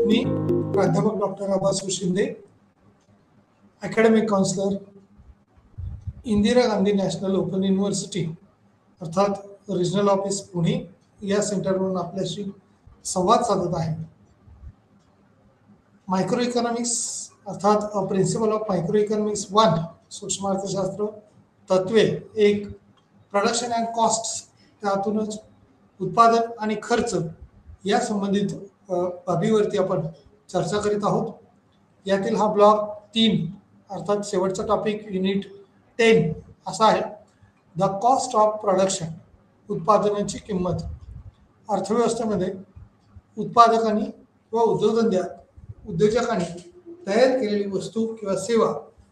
मी प्राध्यापक doctor Abasu Shinde, academic counsellor, Indira Gandhi national open university अर्थात regional office Pune या सेंटरवरून आपल्याशी संवाद साधत आहे. मायक्रो इकॉनॉमिक्स अर्थात प्रिन्सिपल ऑफ मायक्रो इकॉनॉमिक्स 1 सूक्ष्म अर्थशास्त्र तत्वे 1 प्रोडक्शन अँड कॉस्ट, त्यातूनच उत्पादन आणि खर्च या संबंधित बाबीवरती आपण चर्चा करीत आहोत. यातील हा ब्लॉक 3 अर्थात शेवटचा टॉपिक युनिट 10 असा आहे, द कॉस्ट ऑफ प्रोडक्शन, उत्पादनाची किंमत. अर्थव्यवस्थेमध्ये उत्पादकांनी व उद्योजकांनी तयार केलेली वस्तू किंवा सेवा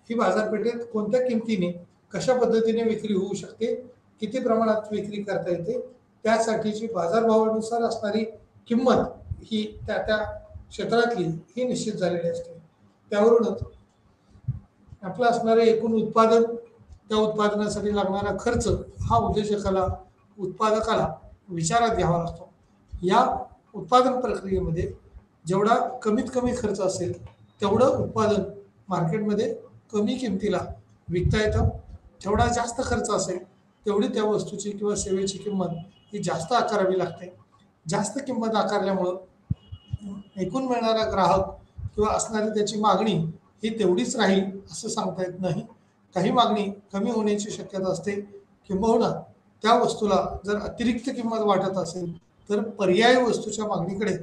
ही बाजारपेठेत कोणत्या किमतीने कशा पद्धतीने विक्री होऊ शकते, किती प्रमाणात विक्री करता येते, त्यासाठीची बाजारभावानुसार असणारी किंमत ही त्या त्या क्षेत्रातली ही निश्चित झालेली असते. त्यावरूनच आपलं असणारे एकूण उत्पादन, त्या उत्पादनासाठी लागणारा खर्च हा उत्पादकाला विचारात घ्यावा लागतो. या उत्पादन प्रक्रियेमध्ये जेवढा कमीत कमी खर्च असेल तेवढं उत्पादन मार्केटमध्ये कमी किमतीला विकता येतं. जेवढा जास्त खर्च असेल तेवढी त्या वस्तूची किंवा सेवेची किंमत ही जास्त आकारावी लागते. जास्त किंमत आकारल्यामुळं एकूण मिळणारा ग्राहक किंवा असणारी त्याची मागणी ही तेवढीच राहील असं सांगता येत नाही. काही मागणी कमी होण्याची शक्यता असते. किंबहुना त्या वस्तूला जर अतिरिक्त किंमत वाटत असेल तर पर्यायी वस्तूच्या मागणीकडे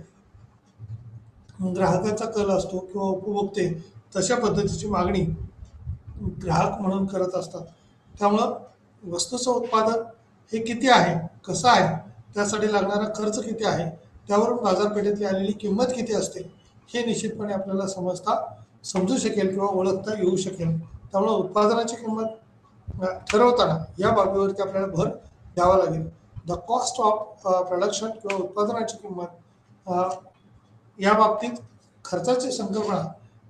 ग्राहकाचा कल असतो किंवा उपभोक्ते तशा पद्धतीची मागणी ग्राहक म्हणून करत असतात. त्यामुळं वस्तूचं उत्पादन हे किती आहे, कसं आहे, त्यासाठी लागणारा खर्च किती आहे, त्यावरून बाजारपेठेतली आलेली किंमत किती असते हे निश्चितपणे आपल्याला समजू शकेल किंवा ओळखता येऊ शकेल. त्यामुळे उत्पादनाची किंमत ठरवताना या बाबीवरती आपल्याला भर द्यावा लागेल. द कॉस्ट ऑफ प्रोडक्शन किंवा उत्पादनाची किंमत या बाबतीत खर्चाची संकल्पना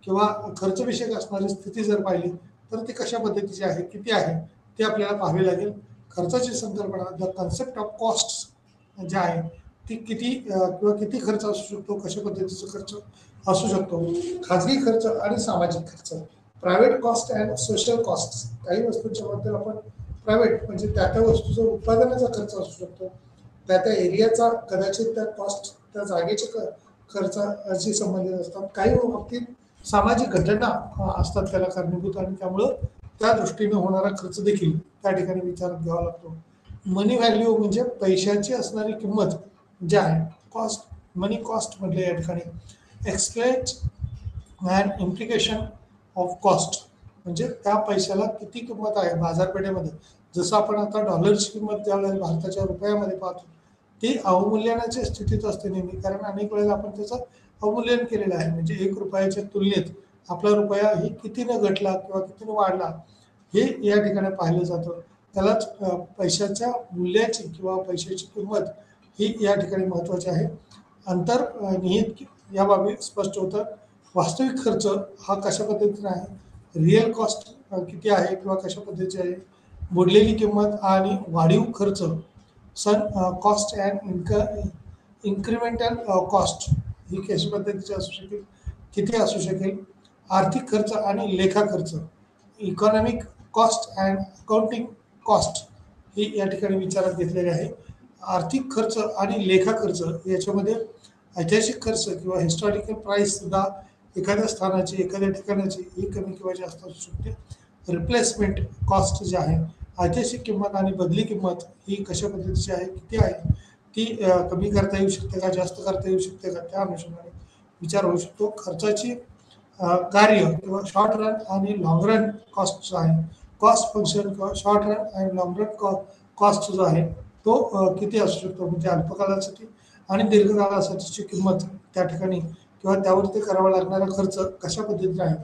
किंवा खर्चविषयक असणारी स्थिती जर पाहिली तर ती कशा पद्धतीची आहे, किती आहे ते आपल्याला पाहावे लागेल. खर्चाची संकल्पना, द कन्सेप्ट ऑफ कॉस्ट जे आहे ती किती खर्च असू शकतो, कशा पद्धतीचा खर्च असू शकतो. खाजगी खर्च आणि सामाजिक खर्च, private cost and social cost. काही वस्तूंच्या बद्दल आपण प्रायव्हेट म्हणजे त्या त्या वस्तूचा उत्पादनाचा खर्च असू शकतो, त्या त्या एरियाचा कदाचित त्या कॉस्ट, त्या जागेचे खर्चाशी संबंधित असतात. काही बाबतीत सामाजिक घटना असतात त्याला कारणीभूत आणि त्यामुळं त्या दृष्टीने होणारा खर्च देखील त्या ठिकाणी विचारात घ्यावा लागतो. मनी व्हॅल्यू म्हणजे पैशाची असणारी किंमत जी आहे, कॉस्ट, मनी कॉस्ट म्हटले या ठिकाणी. Explain and implication of cost म्हणजे त्या पैशाला किती किंमत आहे बाजारपेठेमध्ये. जसं आपण आता डॉलरची किंमत ज्यावेळेला भारताच्या रुपयामध्ये पाहतो ती अवमूल्यनाच्या स्थितीत असते नेहमी, कारण अनेक वेळेला आपण त्याचं अवमूल्यन केलेलं आहे. म्हणजे 1 रुपयाच्या तुलनेत आपला रुपया ही कितीनं घटला किंवा कितीनं वाढला हे या ठिकाणी पाहिलं जातं. त्यालाच पैशाच्या मूल्याची किंवा पैशाची किंमत ही या ठिकाणी महत्त्वाची आहे. अंतर्निहित या बाबी स्पष्ट होतं. वास्तविक खर्च हा कशा पद्धतीने आहे, रिअल कॉस्ट किती आहे किंवा कशा पद्धतीची आहे, बुडलेली किंमत आणि वाढीव खर्च, कॉस्ट अँड इन्क्रिमेंटल कॉस्ट ही कशा पद्धतीची असू शकेल, किती असू शकेल. आर्थिक खर्च आणि लेखा खर्च, economic cost and accounting cost ही या ठिकाणी विचारात घेतलेली आहे. आर्थिक खर्च आणि लेखा खर्च याच्यामध्ये ऐतिहासिक खर्च किंवा हिस्टॉरिकल प्राईस सुद्धा एखाद्या स्थानाची, एखाद्या ठिकाणाची ही कमी किंवा जास्त असू शकते. रिप्लेसमेंट कॉस्ट जी आहे, ऐतिहासिक किंमत आणि बदली किंमत ही कशा पद्धतीची आहे, किती आहे, ती कमी करता येऊ शकते का, जास्त करता येऊ शकते का, त्या अनुषंगाने विचार होऊ शकतो. खर्चाची कार्य किंवा शॉर्ट रन आणि लॉंग रन कॉस्ट जो आहे, कॉस्ट फंक्शन किंवा शॉर्ट रन आणि लॉंग रन कॉस्ट जो आहे तो किती असू शकतो. म्हणजे अल्पकालासाठी आणि दीर्घकालासाठीची किंमत त्या ठिकाणी किंवा त्यावरती करावा लागणारा खर्च कशा पद्धतीने आहे.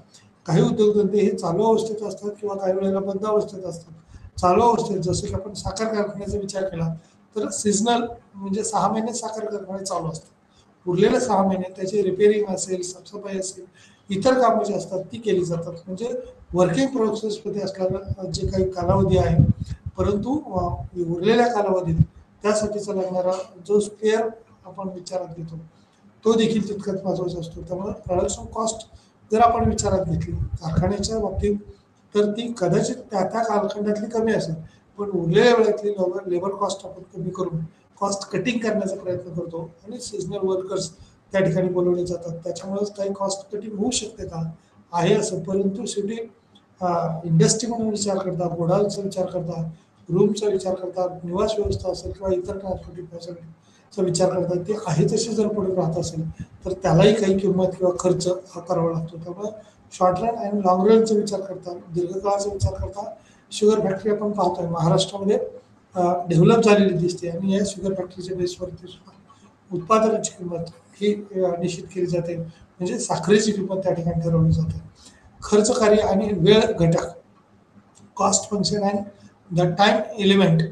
काही उद्योगधंदे हे चालू अवस्थेत असतात किंवा काही वेळेला बंद अवस्थेत असतात. चालू अवस्थेत जसं की आपण साखर कारखान्याचा विचार केला तर सीझनल म्हणजे 6 महिने साखर कारखाने चालू असतात. उरलेले 6 महिने त्याची रिपेरिंग असेल, साफसफाई असेल, इतर कामं जी असतात ती केली जातात. म्हणजे वर्किंग प्रोसेसमध्ये असणारा जे काही कालावधी आहे, परंतु उरलेल्या कालावधीत त्यासाठीचा लागणारा जो स्पेअर आपण विचारात घेतो तो देखील तितकाच महत्त्वाचा असतो. त्यामुळे प्रोडक्शन कॉस्ट जर आपण विचारात घेतली कारखान्याच्या बाबतीत, तर ती कदाचित त्या त्या कालखंडातली कमी असेल, पण उरलेल्या वेळातली लेबर कॉस्ट आपण कमी करून कॉस्ट कटिंग करण्याचा प्रयत्न करतो आणि सीजनल वर्कर्स त्या ठिकाणी बोलवले जातात. त्याच्यामुळेच काही कॉस्ट कटिंग होऊ शकते का, आहे असं. परंतु शेवटी इंडस्ट्री म्हणून विचार करता, गोडाऊनचा विचार करता, रूमचा विचार करता, निवास व्यवस्था असेल किंवा इतर ट्रान्सपोर्टिंग फॅसिलिटीचा विचार करता, ते आहे तसे जर पुढे राहत असेल तर त्यालाही काही किंमत किंवा खर्च हा करावा लागतो. त्यामुळे शॉर्ट रन आणि लॉंग रनचा विचार करता, दीर्घकाळाचा विचार करता शुगर फॅक्टरी आपण पाहतोय महाराष्ट्रामध्ये डेव्हलप झालेली दिसते आणि या शुगर फॅक्टरीच्या बेसवरती सुद्धा उत्पादनाची किंमत ही निश्चित केली जाते, म्हणजे साखरेची किंमत त्या ठिकाणी ठरवली जाते. खर्च कार्य आणि वेळ घटक, cost function and the time element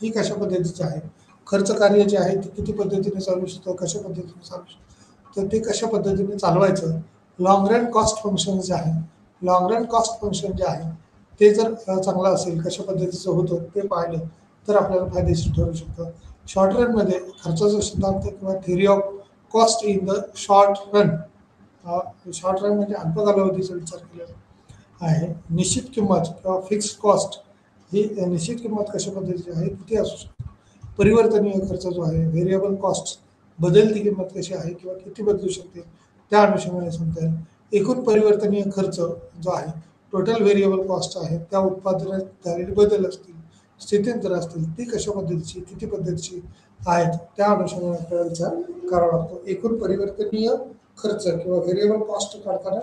ही कशा पद्धतीची आहे. खर्च कार्य जे आहे ते किती पद्धतीने चालू शकतं, कशा पद्धतीने चालू शकतं, तर ते कशा पद्धतीने चालवायचं. लॉंग रन कॉस्ट फंक्शन जे आहे, लॉंग रन कॉस्ट फंक्शन जे आहे ते जर चांगलं असेल, कशा पद्धतीचं होतं ते पाहिलं तर आपल्याला फायदेशीर ठरू शकतं. शॉर्ट रनमध्ये खर्चाचा सिद्धांत किंवा theory of cost in the short run, short run म्हणजे अल्प कालावधीचा विचार केलेला आहे. निश्चित किंमत किंवा फिक्स कॉस्ट ही निश्चित किंमत कशा पद्धतीची आहे किती असू शकते. परिवर्तनीय खर्च जो आहे व्हेरिएबल कॉस्ट, बदलती किंमत कशी आहे किंवा किती बदलू शकते त्या अनुषंगाने सांगता येईल. एकूण परिवर्तनीय खर्च जो आहे, टोटल व्हेरिएबल कॉस्ट आहे, त्या उत्पादनात झालेले बदल असतील, स्थित्यंतर असतील, ती कशा पद्धतीची किती पद्धतीची आहेत त्या अनुषंगाने आपल्याला विचार करावा लागतो. एकूण परिवर्तनीय खर्च किंवा व्हेरिएबल कॉस्ट काढताना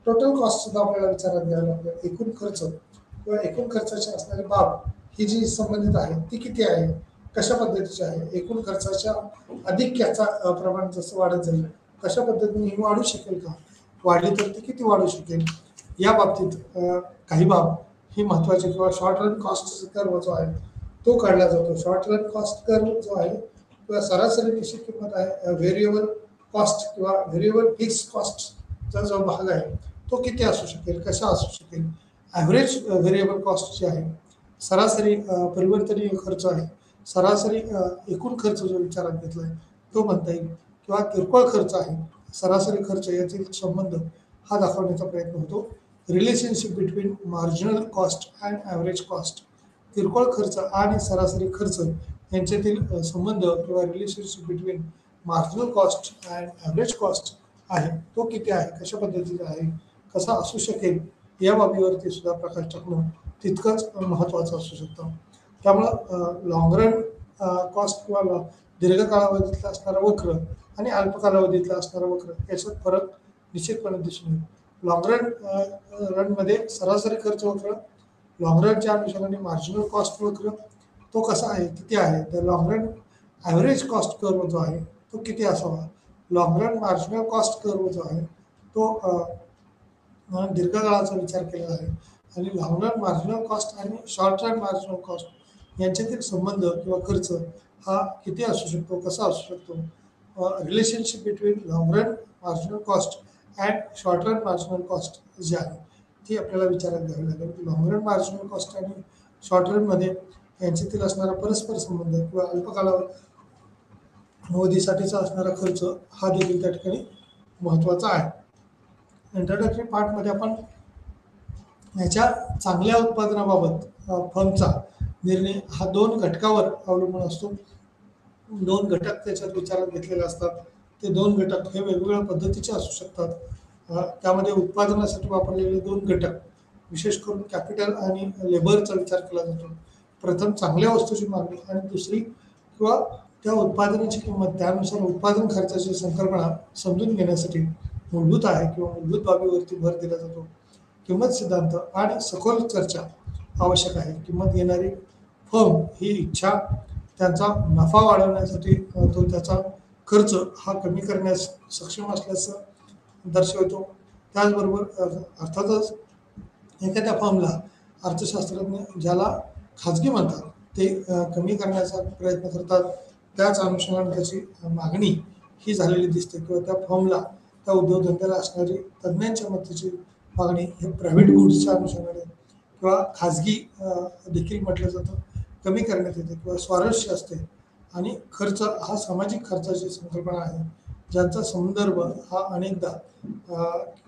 टोटल कॉस्ट सुद्धा आपल्याला विचारात घ्यायला लागेल. एकूण खर्च किंवा एकूण खर्चाची असणारी बाब ही जी संबंधित आहे ती किती आहे, कशा पद्धतीची आहे. एकूण खर्चाच्या अधिक्याचा प्रमाण जसं वाढत जाईल कशा पद्धतीने ही वाढू शकेल का, वाढली तर ती किती वाढू शकेल, या बाबतीत काही बाब ही महत्त्वाची. किंवा शॉर्ट रन कॉस्ट कर्व जो आहे तो काढला जातो. शॉर्ट रन कॉस्ट कर्व जो आहे किंवा सरासरी निश्चित किंमत आहे, व्हेरिएबल कॉस्ट किंवा व्हेरिएबल फिक्स कॉस्टचा जो भाग आहे तो किती असू शकेल, कसा असू शकेल. ॲव्हरेज व्हेरिएबल कॉस्ट जी आहे, सरासरी परिवर्तनीय खर्च आहे, सरासरी एकूण खर्च जो विचारात घेतला आहे तो म्हणता येईल. किंवा किरकोळ खर्च आहे, सरासरी खर्च यातील संबंध हा दाखवण्याचा प्रयत्न होतो. Relationship between marginal cost and average cost, किरकोळ खर्च आणि सरासरी खर्च यांच्यातील संबंध किंवा relationship between marginal cost and average cost आहे तो किती आहे, कशा पद्धतीचा आहे, कसा असू शकेल, या बाबीवरती सुद्धा प्रकाश टाकणं तितकंच महत्त्वाचं असू शकतं. त्यामुळं लॉंग रन कॉस्ट किंवा दीर्घ कालावधीतला असणारा वक्र आणि अल्प कालावधीतला असणारा वक्र याच्यात फरक निश्चितपणे दिसून येईल. लॉंग रनमध्ये सरासरी खर्च वक्र, लॉंग रनच्या अनुषंगाने मार्जिनल कॉस्ट वक्र तो कसा आहे, किती आहे. तर long run average cost curve जो आहे तो किती असावा. Long run marginal cost curve जो आहे तो दीर्घकाळाचा विचार केला आहे. आणि लॉंग रन मार्जिनल कॉस्ट आणि शॉर्ट रन मार्जिनल कॉस्ट यांच्यातील संबंध किंवा खर्च हा किती असू शकतो, कसा असू शकतो. Relationship between long run marginal cost and short run marginal cost जी आहे ती आपल्याला विचारात घ्यावी लागेल. लॉंग रन मार्जिनल कॉस्ट आणि शॉर्ट रनमध्ये यांच्यातील असणारा परस्पर संबंध किंवा अल्प कालावधीसाठीचा असणारा खर्च हा देखील त्या ठिकाणी महत्त्वाचा आहे. इंट्रोडक्टरी पार्टमध्ये आपण याच्या चांगल्या उत्पादनाबाबत फर्मचा निर्णय हा 2 घटकावर अवलंबून असतो. 2 घटक त्याच्यात विचारात घेतलेले असतात. ते 2 घटक हे वेगवेगळ्या पद्धतीचे असू शकतात. त्यामध्ये उत्पादनासाठी वापरलेले 2 घटक विशेष करून कॅपिटल आणि लेबरचा विचार केला जातो. प्रथम चांगल्या वस्तूची मागणी आणि दुसरी किंवा त्या उत्पादनाची किंमत, त्यानुसार उत्पादन खर्चाची संकल्पना समजून घेण्यासाठी मूलभूत आहे किंवा मूलभूत बाबीवरती भर दिला जातो. किंमत सिद्धांत आणि सखोल चर्चा आवश्यक आहे. किंमत घेणारी फर्म ही इच्छा त्यांचा नफा वाढवण्यासाठी तो त्याचा खर्च हा कमी करण्यास सक्षम असल्याचं दर्शवतो. त्याचबरोबर अर्थातच एखाद्या फर्मला अर्थशास्त्रज्ञ ज्याला खाजगी म्हणतात ते कमी करण्याचा प्रयत्न करतात. त्याच अनुषंगाने त्याची मागणी ही झालेली दिसते किंवा त्या फर्मला, त्या उद्योगधंद्याला असणारी तज्ज्ञांच्या मताची मागणी हे प्रायव्हेट गुड्सच्या अनुषंगाने किंवा खाजगी देखील म्हटलं जातं कमी करण्यात येते किंवा स्वारस्य असते. आणि खर्च हा सामाजिक खर्चाची संकल्पना आहे ज्यांचा संदर्भ हा अनेकदा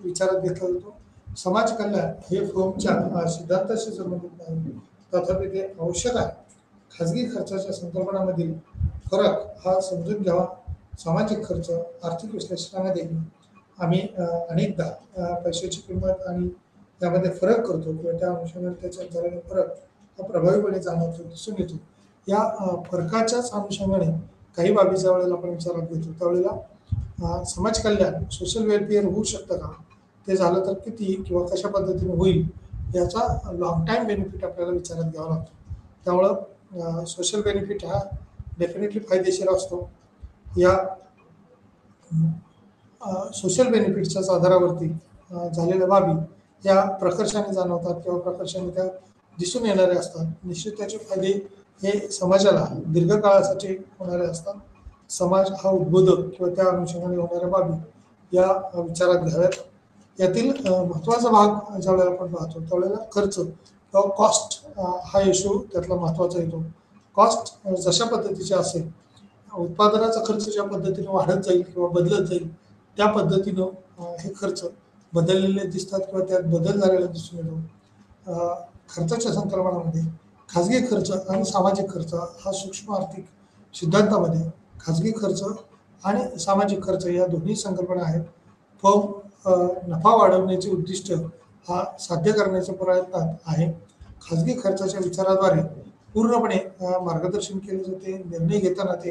विचारात घेतला जातो. समाज कल्याण हे फ्रोमच्या सिद्धांताशी संबंधित नाही, तथापि ते आवश्यक आहे. खाजगी खर्चाच्या संकल्पनामधील फरक हा समजून घ्यावा. सामाजिक खर्च आर्थिक विश्लेषणामध्ये आम्ही अनेकदा पैशाची किंमत आणि त्यामध्ये फरक करतो किंवा त्या अनुषंगाने त्याच्यात झालेला फरक हा प्रभावीपणे जाणवतो, दिसून येतो. या फरकाच्याच अनुषंगाने काही बाबी ज्या वेळेला आपण विचारात घेतो त्यावेळेला समाज कल्याण सोशल वेलफेअर होऊ शकतं का, ते झालं तर किती किंवा कशा पद्धतीने होईल याचा लॉंग टाईम बेनिफिट आपल्याला विचारात घ्यावा लागतो. त्यामुळं सोशल बेनिफिट हा डेफिनेटली फायदेशीर असतो. या सोशल बेनिफिटच्याच आधारावरती झालेल्या बाबी या प्रकर्षाने जाणवतात किंवा प्रकर्षाने त्या दिसून येणारे असतात. निश्चित त्याचे फायदे हे समाजाला दीर्घकाळासाठी होणारे असतात. समाज हा उद्बोधक किंवा त्या अनुषंगाने होणाऱ्या बाबी या विचारात घ्याव्यात. यातील महत्त्वाचा भाग ज्यावेळेला आपण पाहतो त्यावेळेला खर्च किंवा कॉस्ट हा इश्यू त्यातला महत्त्वाचा येतो. कॉस्ट जशा पद्धतीची असेल, उत्पादनाचा खर्च ज्या पद्धतीने वाढत जाईल किंवा बदलत जाईल त्या पद्धतीनं हे खर्च बदललेले दिसतात किंवा त्यात बदल झालेला दिसून येतो. खर्चाच्या संकल्पनामध्ये खाजगी खर्च आणि सामाजिक खर्च हा सूक्ष्म आर्थिक सिद्धांतामध्ये खाजगी खर्च आणि सामाजिक खर्च या दोन्ही संकल्पना आहेत. फर्म नफा वाढवण्याचे उद्दिष्ट हा साध्य करण्याच्या प्रयत्नात आहे. खाजगी खर्चाच्या विचाराद्वारे पूर्णपणे मार्गदर्शन केले जाते. निर्णय घेताना ते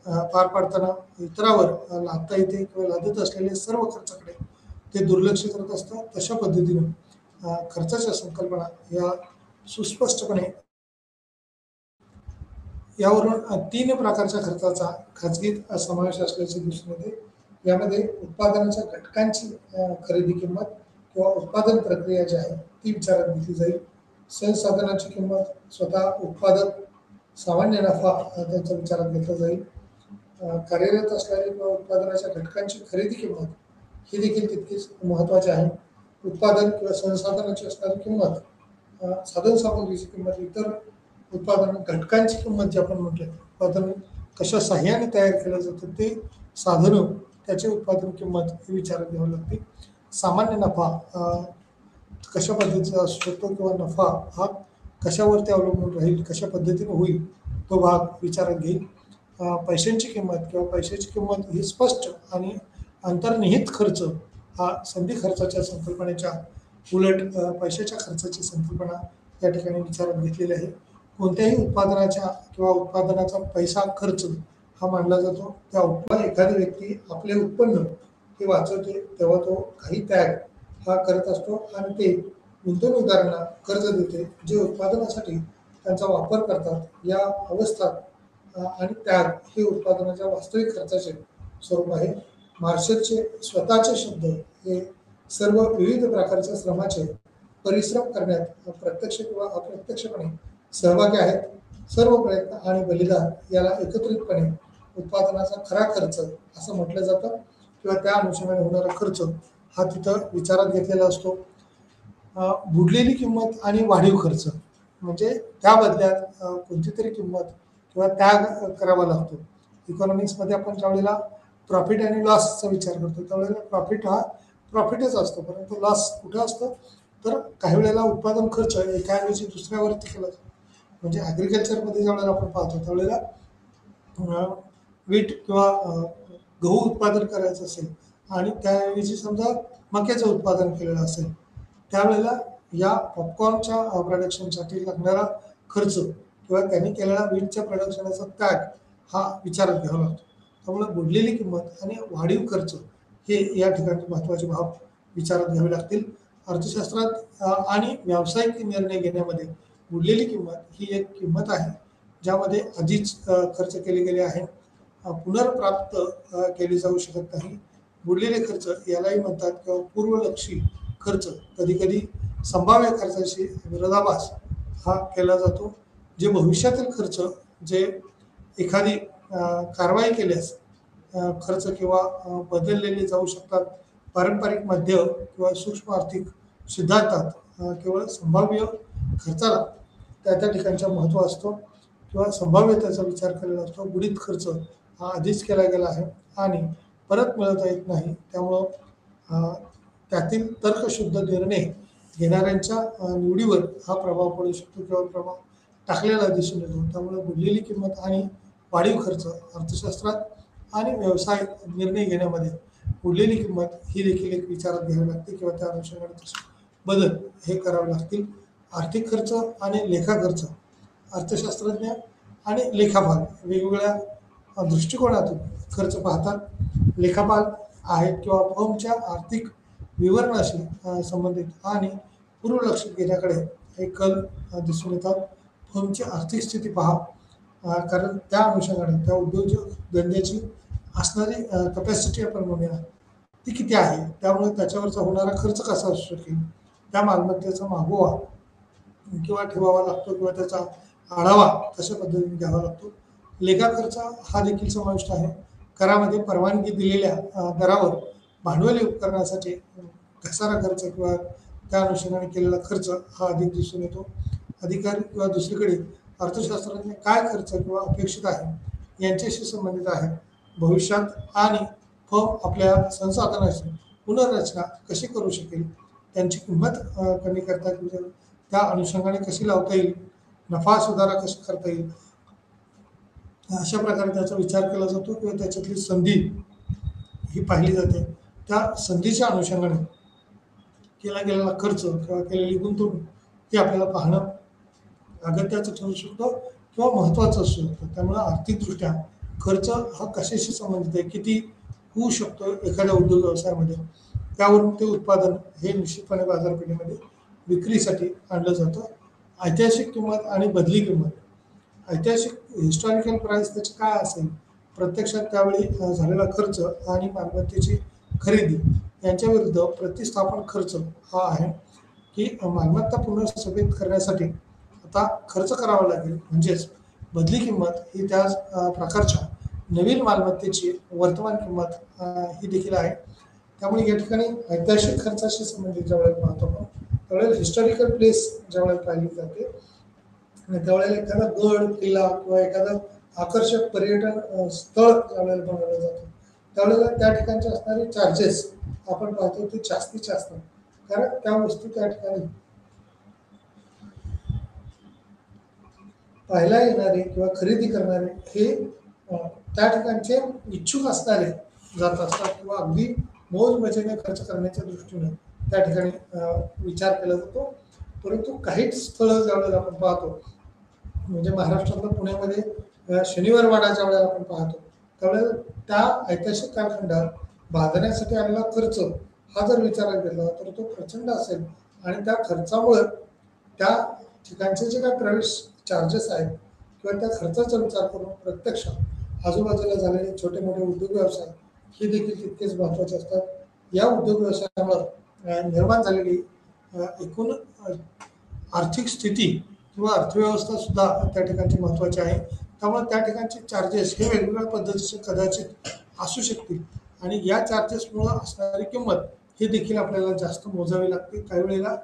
पार पाडताना इतरावर लादता येते किंवा लादत असलेले सर्व खर्चाकडे ते दुर्लक्ष करत असतात. तशा पद्धतीनं खर्चाच्या संकल्पना या सुस्पष्टपणे यावरून 3 प्रकारच्या खर्चाचा खाजगीत समावेश असल्याचे दिसून येते. यामध्ये उत्पादनाच्या घटकांची खरेदी किंमत किंवा उत्पादन प्रक्रिया जी आहे ती विचारात घेतली जाईल. संसाधनाची किंमत, स्वतः उत्पादक, सामान्य नफा त्यांचा विचारात घेतला जाईल. कार्यरत असलेल्या किंवा उत्पादनाच्या घटकांची खरेदी किंमत ही देखील तितकीच महत्त्वाची आहे. उत्पादन किंवा संसाधनाची असणारी किंमत, साधन सामग्रीची किंमत, इतर उत्पादन घटकांची किंमत जी आपण म्हटलं, उत्पादन कशा साह्याने तयार केलं जातं ते साधनं, त्याचे उत्पादन किंमत ही विचारात घ्यावी लागते. सामान्य नफा कशा पद्धतीचा असू शकतो किंवा नफा हा कशावरती अवलंबून राहील, कशा पद्धतीने होईल तो भाग विचारात घेईल. पैशांची किंमत किंवा पैशाची किंमत ही स्पष्ट आणि अंतर्निहित खर्च हा संधी खर्चाच्या संकल्पनेच्या उलट पैशाच्या खर्चाची संकल्पना या ठिकाणी विचारात घेतलेली आहे. कोणत्याही उत्पादनाच्या किंवा उत्पादनाचा पैसा खर्च हा मानला जातो. त्या एखादी व्यक्ती आपले उत्पन्न हे वाचवते तेव्हा तो काही त्याग हा करत असतो आणि ते गुंतवणूकदारांना कर्ज देते जे उत्पादनासाठी त्यांचा वापर करतात. या अवस्थात आणि त्याग हे उत्पादनाच्या वास्तविक खर्चाचे स्वरूप आहे. मार्शलचे स्वतःचे शब्द हे सर्व विविध प्रकारच्या श्रमाचे परिश्रम करण्यात प्रत्यक्ष किंवा अप्रत्यक्षपणे सहभागी आहेत. सर्व प्रयत्न आणि बलिदान याला एकत्रितपणे उत्पादनाचा खरा खर्च असं म्हटलं जातं किंवा त्या अनुषंगाने होणारा खर्च हा तिथं विचारात घेतलेला असतो. बुडलेली किंमत आणि वाढीव खर्च म्हणजे त्या बदल्यात कोणती तरी किंमत किंवा त्याग करावा लागतो. इकॉनॉमिक्समध्ये आपण ज्यावेळेला प्रॉफिट आणि लॉसचा विचार करतो त्यावेळेला प्रॉफिट हा प्रॉफिटच असतो, परंतु लॉस कुठं असतं तर काही वेळेला उत्पादन खर्च एकाऐवजी दुसऱ्यावरती केला जातो. म्हणजे ॲग्रिकल्चरमध्ये ज्यावेळेला आपण पाहतो त्यावेळेला वीट किंवा गहू उत्पादन करायचं असेल आणि त्याऐवजी समजा मक्याचं उत्पादन केलेलं असेल त्यावेळेला या पॉपकॉर्नच्या प्रोडक्शनसाठी लागणारा खर्च किंवा त्यांनी केलेला वीटच्या प्रोडक्शनाचा त्याग हा विचारात घ्यावा लागतो. त्यामुळे बुडलेली किंमत आणि वाढीव खर्च हे या ठिकाणी महत्त्वाचे भाग विचारात घ्यावे लागतील. अर्थशास्त्रात आणि व्यावसायिक निर्णय घेण्यामध्ये बुडलेली किंमत ही एक किंमत आहे ज्यामध्ये आधीच खर्च केले गेले आहे, पुनर्प्राप्त केली जाऊ शकत नाही. बुडलेले खर्च यालाही म्हणतात किंवा पूर्वलक्षी खर्च, कधी कधी संभाव्य खर्चाशी विरोधाभास हा केला जातो. जे भविष्यातील खर्च जे एखादी कारवाई केल्यास खर्च किंवा बदललेले जाऊ शकतात. पारंपरिक मध्य किंवा सूक्ष्म आर्थिक सिद्धांतात केवळ संभाव्य खर्चाला त्या ठिकाणचा महत्त्व असतो किंवा संभाव्यतेचा विचार केलेला असतो. बुडीत खर्च हा आधीच केला गेला आहे आणि परत मिळवता येत नाही. त्यामुळं त्यातील तर्कशुद्ध निर्णय घेणाऱ्यांच्या निवडीवर हा प्रभाव पडू शकतो किंवा प्रभाव टाकलेला दिसून येतो. त्यामुळे बुडलेली किंमत आणि वाढीव खर्च अर्थशास्त्रात आणि व्यवसाय निर्णय घेण्यामध्ये बुडलेली किंमत ही देखील एक विचारात घ्यावी लागते किंवा त्या अनुषंगाने तसे बदल हे करावे लागतील. आर्थिक खर्च आणि लेखा खर्च अर्थशास्त्रज्ञ आणि लेखापाल वेगवेगळ्या दृष्टिकोनातून खर्च पाहतात. लेखापाल आहेत किंवा फर्मच्या आर्थिक विवरणाशी संबंधित आणि पूर्व लक्ष घेण्याकडे हे कल दिसून येतात. फर्मची आर्थिक स्थिती पहा, कारण त्या अनुषंगाने त्या उद्योगधंद्याची असणारी कपॅसिटी आपण म्हणूया ती किती आहे, त्यामुळे त्याच्यावरचा होणारा खर्च कसा असू शकेल, त्या मालमत्तेचा मागोवा किंवा ठेवावा लागतो किंवा त्याचा आढावा तशा पद्धतीने घ्यावा लागतो. लेखा खर्च हा देखील समाविष्ट आहे. करामध्ये परवानगी दिलेल्या दरावर भांडवली उपकरणासाठी घसारा खर्च किंवा त्या अनुषंगाने केलेला खर्च हा अधिक दिसून येतो. अधिकारी किंवा दुसरीकडे अर्थशास्त्रज्ञ काय खर्च किंवा अपेक्षित आहे यांच्याशी संबंधित आहे. भविष्यात आणि फर्म आपल्या संसाधनाची पुनर्रचना कशी करू शकेल, त्यांची किंमत कमी करता येईल, त्या अनुषंगाने कशी लावता येईल, नफा सुधारा कशी करता येईल, अशा प्रकारे त्याचा विचार केला जातो किंवा त्याच्यातली संधी ही पाहिली जाते. त्या संधीच्या अनुषंगाने केला गेलेला खर्च किंवा केलेली गुंतवणूक ही आपल्याला पाहणं अगत्याचं ठरू शकतो किंवा महत्त्वाचं असू शकतं. त्यामुळे आर्थिकदृष्ट्या खर्च हा कशाशी संबंधित आहे, किती होऊ शकतो एखाद्या उद्योग व्यवसायामध्ये, त्यावरून ते उत्पादन हे निश्चितपणे बाजारपेठेमध्ये विक्रीसाठी आणलं जातं. ऐतिहासिक किंमत आणि बदली किंमत. ऐतिहासिक हिस्टॉरिकल प्राइस त्याची काय असेल, प्रत्यक्षात त्यावेळी झालेला खर्च आणि मालमत्तेची खरेदी यांच्या विरुद्ध प्रतिस्थापन खर्च हा आहे की मालमत्ता पुनर्स्थापित करण्यासाठी आता खर्च करावा लागेल. म्हणजेच बदली किंमत ही त्याच प्रकारच्या नवीन मालमत्तेची वर्तमान किंमत ही देखील आहे. त्यामुळे या ठिकाणी ऐतिहासिक खर्चाशी संबंधित ज्यावेळेला पाहतो आपण, त्यावेळेला हिस्टॉरिकल प्लेस ज्यावेळेला पाहिली जाते आणि त्यावेळेला एखादा गड किल्ला किंवा एखादं आकर्षक पर्यटन स्थळ ज्यावेळेला बनवलं जातं, त्यावेळेला त्या ठिकाणचे असणारे चार्जेस आपण पाहतो ते जास्तीचे असतात. कारण त्या वस्तू त्या ठिकाणी पाहायला येणारे किंवा खरेदी करणारे हे त्या ठिकाणचे इच्छुक असणारे जात असतात किंवा अगदी मोजमजेने खर्च करण्याच्या दृष्टीने त्या ठिकाणी विचार केला जातो. परंतु काही स्थळं ज्यावेळेला आपण पाहतो, म्हणजे महाराष्ट्रातल्या पुण्यामध्ये शनिवार वाडा ज्यावेळेला आपण पाहतो, त्यावेळेला त्या ऐतिहासिक कालखंडात बांधण्यासाठी आलेला खर्च हा जर विचारात घेतला तर तो प्रचंड असेल आणि त्या खर्चामुळे त्या ठिकाणचे जे काही प्रवेश चार्जेस आहेत किंवा त्या खर्चाचा विचार करून प्रत्यक्षात आजूबाजूला झालेले छोटे मोठे उद्योग व्यवसाय हे देखील तितकेच महत्त्वाचे असतात. या उद्योग व्यवसायामुळे निर्माण झालेली एकूण आर्थिक स्थिती किंवा अर्थव्यवस्था सुद्धा त्या ठिकाणची महत्त्वाची आहे. त्यामुळे त्या ठिकाणचे चार्जेस हे वेगवेगळ्या पद्धतीचे कदाचित असू शकतील आणि या चार्जेसमुळे असणारी किंमत हे देखील आपल्याला जास्त मोजावी लागते. काही वेळेला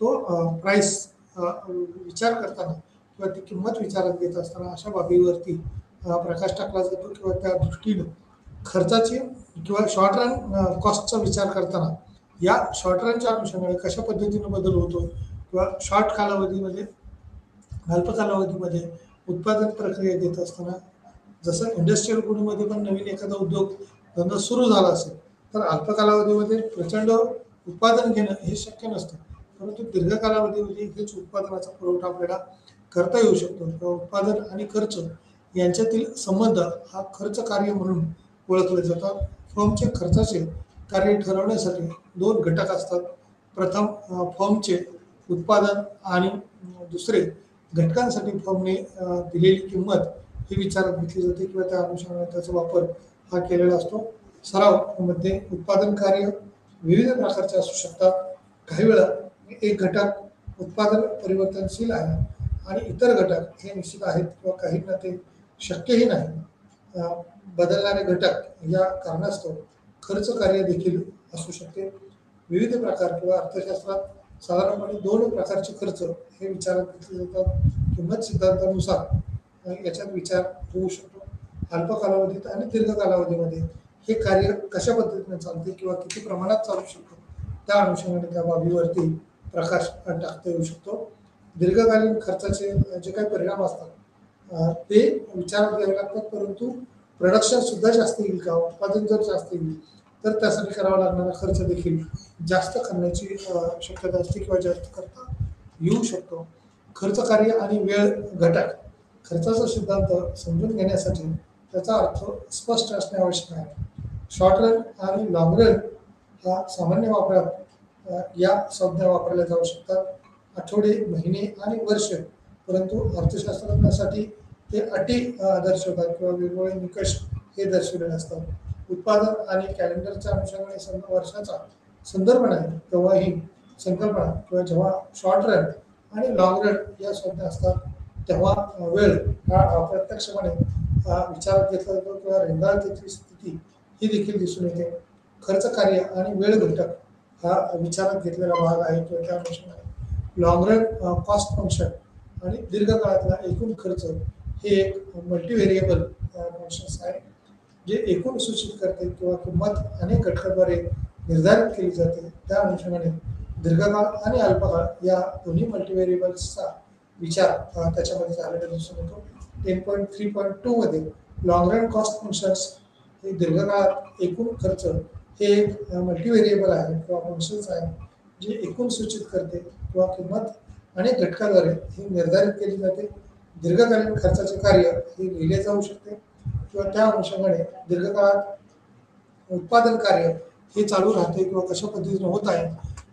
तो प्राईस विचार करताना किंवा ती किंमत विचारात घेत असताना अशा बाबीवरती प्रकाश टाकला जातो किंवा त्या दृष्टीनं खर्चाची किंवा शॉर्ट रन कॉस्टचा विचार करताना या शॉर्ट रनच्या अनुषंगाने कशा पद्धतीनं बदल होतो किंवा शॉर्ट कालावधीमध्ये अल्प कालावधीमध्ये उत्पादन प्रक्रिया घेत असताना, जसं इंडस्ट्रियल गुणमध्ये पण नवीन एखादा उद्योग धंदा सुरू झाला असेल तर अल्प कालावधीमध्ये प्रचंड उत्पादन घेणं हे शक्य नसतं, परंतु दीर्घ कालावधीमध्ये हेच उत्पादनाचा पुरवठा आपल्याला करता येऊ शकतो किंवा उत्पादन आणि खर्च यांच्यातील संबंध हा खर्च कार्य म्हणून ओळखले जातात. फर्मचे खर्चाचे कार्य ठरवण्यासाठी दोन घटक असतात. प्रथम फर्मचे उत्पादन आणि दुसरे घटकांसाठी फर्मने दिलेली किंमत ही विचारात घेतली जाते किंवा त्या अनुषंगाने त्याचा वापर हा केलेला असतो. सरावमध्ये उत्पादन कार्य विविध प्रकारचे असू शकतात. काही वेळा एक घटक उत्पादन परिवर्तनशील आहे आणि इतर घटक हे निश्चित आहेत किंवा काहींना ते शक्यही नाही. बदलणारे घटक या कारणास्तव खर्च कार्य देखील असू शकते. विविध प्रकार किंवा अर्थशास्त्रात साधारणपणे दोन प्रकारचे खर्च हे विचारात घेतले जातात. किंमत सिद्धांतानुसार याच्यात विचार होऊ शकतो. अल्प कालावधीत आणि दीर्घ कालावधीमध्ये हे कार्य कशा पद्धतीने चालते किंवा किती प्रमाणात चालू शकतो, त्या अनुषंगाने त्या बाबीवरती प्रकाश टाकता येऊ शकतो. दीर्घकालीन खर्चाचे जे काही परिणाम असतात ते विचारात घ्यावे लागतात, परंतु प्रोडक्शन सुद्धा जास्त येईल का, उत्पादन जर जास्त येईल तर त्यासाठी करावा लागणारा खर्च देखील जास्त करण्याची शक्यता असते किंवा जास्त करता येऊ शकतो. खर्च कार्य आणि वेळ घटक खर्चाचा सिद्धांत समजून घेण्यासाठी त्याचा अर्थ स्पष्ट असणे आवश्यक आहे. शॉर्ट रन आणि लॉंग रन ह्या सामान्य वापरात या संज्ञा वापरल्या जाऊ शकतात. आठवडे, महिने आणि वर्ष, परंतु अर्थशास्त्रज्ञासाठी ते अटी दर्शवतात किंवा वेगवेगळे निकष हे दर्शवलेले असतात. उत्पादन आणि कॅलेंडरच्या अनुषंगाने वर्षाचा संदर्भ नाही तेव्हा ही संकल्पना किंवा जेव्हा शॉर्ट रन आणि लॉंग रन या संज्ञा असतात तेव्हा वेळ हा अप्रत्यक्षपणे विचारात घेतला जातो किंवा रेंगाळतेची स्थिती ही देखील दिसून येते. खर्च कार्य आणि वेळ घटक हा विचारात घेतलेला भाग आहे किंवा त्या अनुषंगाने लॉंग रन कॉस्ट फंक्शन आणि दीर्घकाळातला एकूण खर्च हे एक मल्टीव्हेरिएबल फंक्शन्स आहे जे एकूण सूचित करते किंवा किंमत अनेक घटकाद्वारे निर्धारित केली जाते. त्या अनुषंगाने दीर्घकाळ आणि अल्पकाळ या दोन्ही मल्टीव्हेरिएबल्सचा विचार त्याच्यामध्ये झालेला दिसून येतो. 10.3.2 मध्ये लॉंग रन कॉस्ट फंक्शन्स हे दीर्घकाळात एकूण खर्च हे एक मल्टीव्हेरिएबल आहे किंवा फंक्शन्स आहे जे एकूण सूचित करते किंवा किंमत अनेक घटकाद्वारे ही निर्धारित केली जाते. दीर्घकालीन खर्चाचे कार्य हे लिहिले जाऊ शकते किंवा त्या अनुषंगाने दीर्घकाळात उत्पादन कार्य हे चालू राहते किंवा कशा पद्धतीने होत आहे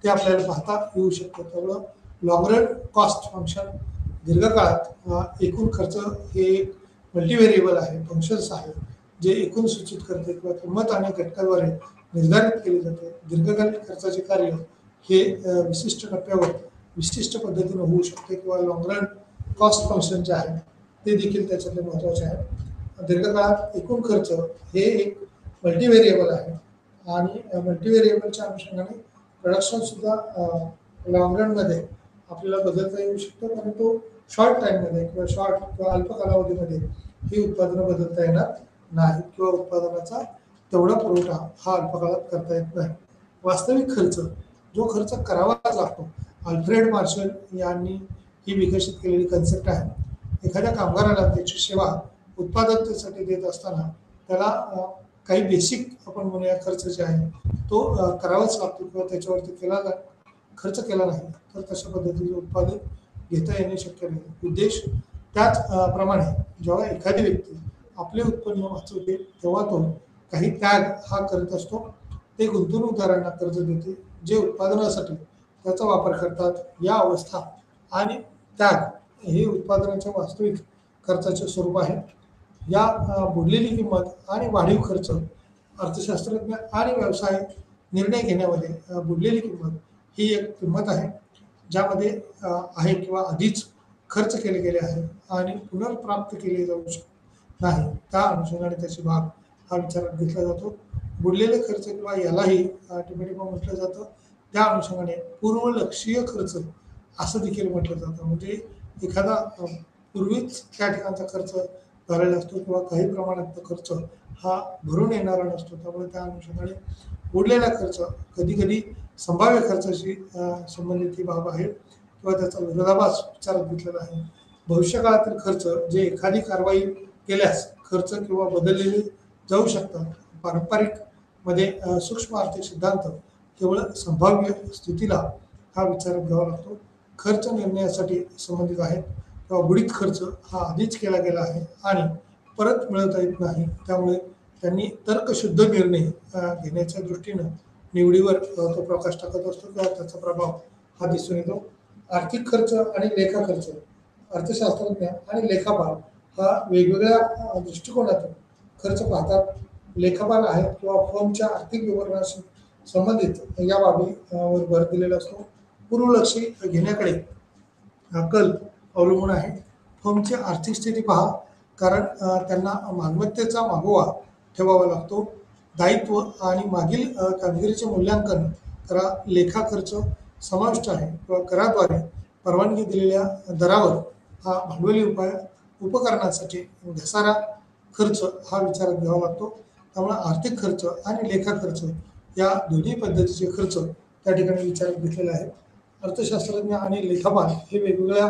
ते आपल्याला पाहता येऊ शकते. त्यामुळं लॉंग रन कॉस्ट फंक्शन दीर्घकाळात एकूण खर्च हे एक मल्टीव्हेरिएबल आहे, फंक्शन्स आहे जे एकूण सूचित करते किंवा किंमत अनेक घटकाद्वारे निर्धारित केली जाते. दीर्घकालीन खर्चाचे कार्य हे विशिष्ट टप्प्यावर विशिष्ट पद्धतीने होऊ शकते किंवा लॉंग रन कॉस्ट फंक्शन जे आहे ते देखील त्याच्यातले महत्त्वाचे आहे. दीर्घकाळात एकूण खर्च हे एक मल्टीव्हेरिएबल आहे आणि मल्टीव्हेरिएबलच्या अनुषंगाने प्रोडक्शनसुद्धा लॉंग रनमध्ये आपल्याला बदलता येऊ शकतं, परंतु शॉर्ट टाईममध्ये किंवा अल्प कालावधीमध्ये ही उत्पादनं बदलता येणार नाही किंवा उत्पादनाचा तेवढा पुरवठा हा अल्पकाळात करता येत नाही. वास्तविक खर्च जो खर्च करावाच लागतो, अल्फ्रेड मार्शल यांनी ही विकसित केलेली कन्सेप्ट आहे. एखाद्या कामगाराला त्याची सेवा उत्पादकतेसाठी देत असताना त्याला काही बेसिक आपण म्हणूया खर्च जे आहे तो करावाच लागतो किंवा त्याच्यावरती खर्च केला नाही तर तशा पद्धतीचे उत्पादन घेता येणे शक्य नाही. उद्देश त्याच प्रमाणे जेव्हा एखादी व्यक्ती आपले उत्पन्न वाचवते तेव्हा तो काही त्याग हा करत असतो. ते गुंतवणूकदारांना कर्ज देते जे उत्पादनासाठी त्याचा वापर करतात. या अवस्था आणि त्याग हे उत्पादनाच्या वास्तविक खर्चाचे स्वरूप आहे. या बुडलेली किंमत आणि वाढीव खर्च अर्थशास्त्रज्ञ आणि व्यवसाय निर्णय घेण्यामध्ये बुडलेली किंमत ही एक किंमत आहे ज्यामध्ये आहे किंवा आधीच खर्च केले गेले आहे आणि पुनर्प्राप्त केले जाऊ शकत नाही. त्या अनुषंगाने त्याचे भाग हा विचारात घेतला जातो. बुडलेले खर्च किंवा यालाही टिपेटिपा म्हटलं जातं. त्या अनुषंगाने पूर्वलक्षीय खर्च असं देखील म्हटलं जातं. म्हणजे एखादा पूर्वीच त्या ठिकाणचा खर्च झालेला असतो किंवा काही प्रमाणात तो खर्च हा भरून येणारा नसतो. त्यामुळे त्या अनुषंगाने बुडलेला खर्च कधी कधी संभाव्य खर्चाशी संबंधित ही बाब आहे किंवा त्याचा विरोधाभास विचारात घेतलेला आहे. भविष्यकाळातील खर्च जे एखादी कारवाई केल्यास खर्च किंवा बदललेले जाऊ शकतात. पारंपरिक मध्ये सूक्ष्म आर्थिक सिद्धांत केवळ संभाव्य स्थितीला हा विचारात घ्यावा लागतो. खर्च निर्णयासाठी संबंधित आहेत किंवा बुडीत खर्च हा आधीच केला गेला आहे आणि परत मिळवता येत नाही. त्यामुळे त्यांनी तर्कशुद्ध निर्णय घेण्याच्या दृष्टीनं निवडीवर तो प्रकाश टाकत असतो किंवा त्याचा प्रभाव हा दिसून येतो. आर्थिक खर्च आणि लेखा खर्च अर्थशास्त्रज्ञ आणि लेखापाल हा वेगवेगळ्या दृष्टिकोनातून खर्च पाहतात. लेखापाल आहेत किंवा फर्मच्या आर्थिक विवरणाशी संबंधित या बाबीवर भर दिलेला असतो. पूर्वलक्षी घेण्याकडे कल अवलंबून आहे. फर्मची आर्थिक स्थिती पहा कारण त्यांना मालमत्तेचा मागोवा ठेवावा लागतो. दायित्व आणि मागील कामगिरीचे मूल्यांकन करा. लेखा खर्च समाविष्ट आहे किंवा कराद्वारे परवानगी दिलेल्या दरावर हा भांडवली उपकरणासाठी घसारा खर्च हा विचारात घ्यावा लागतो. त्यामुळे आर्थिक खर्च आणि लेखा खर्च या दोन्ही पद्धतीचे खर्च त्या ठिकाणी विचारात घेतलेले आहेत. अर्थशास्त्रज्ञ आणि लेखापाल हे वेगवेगळ्या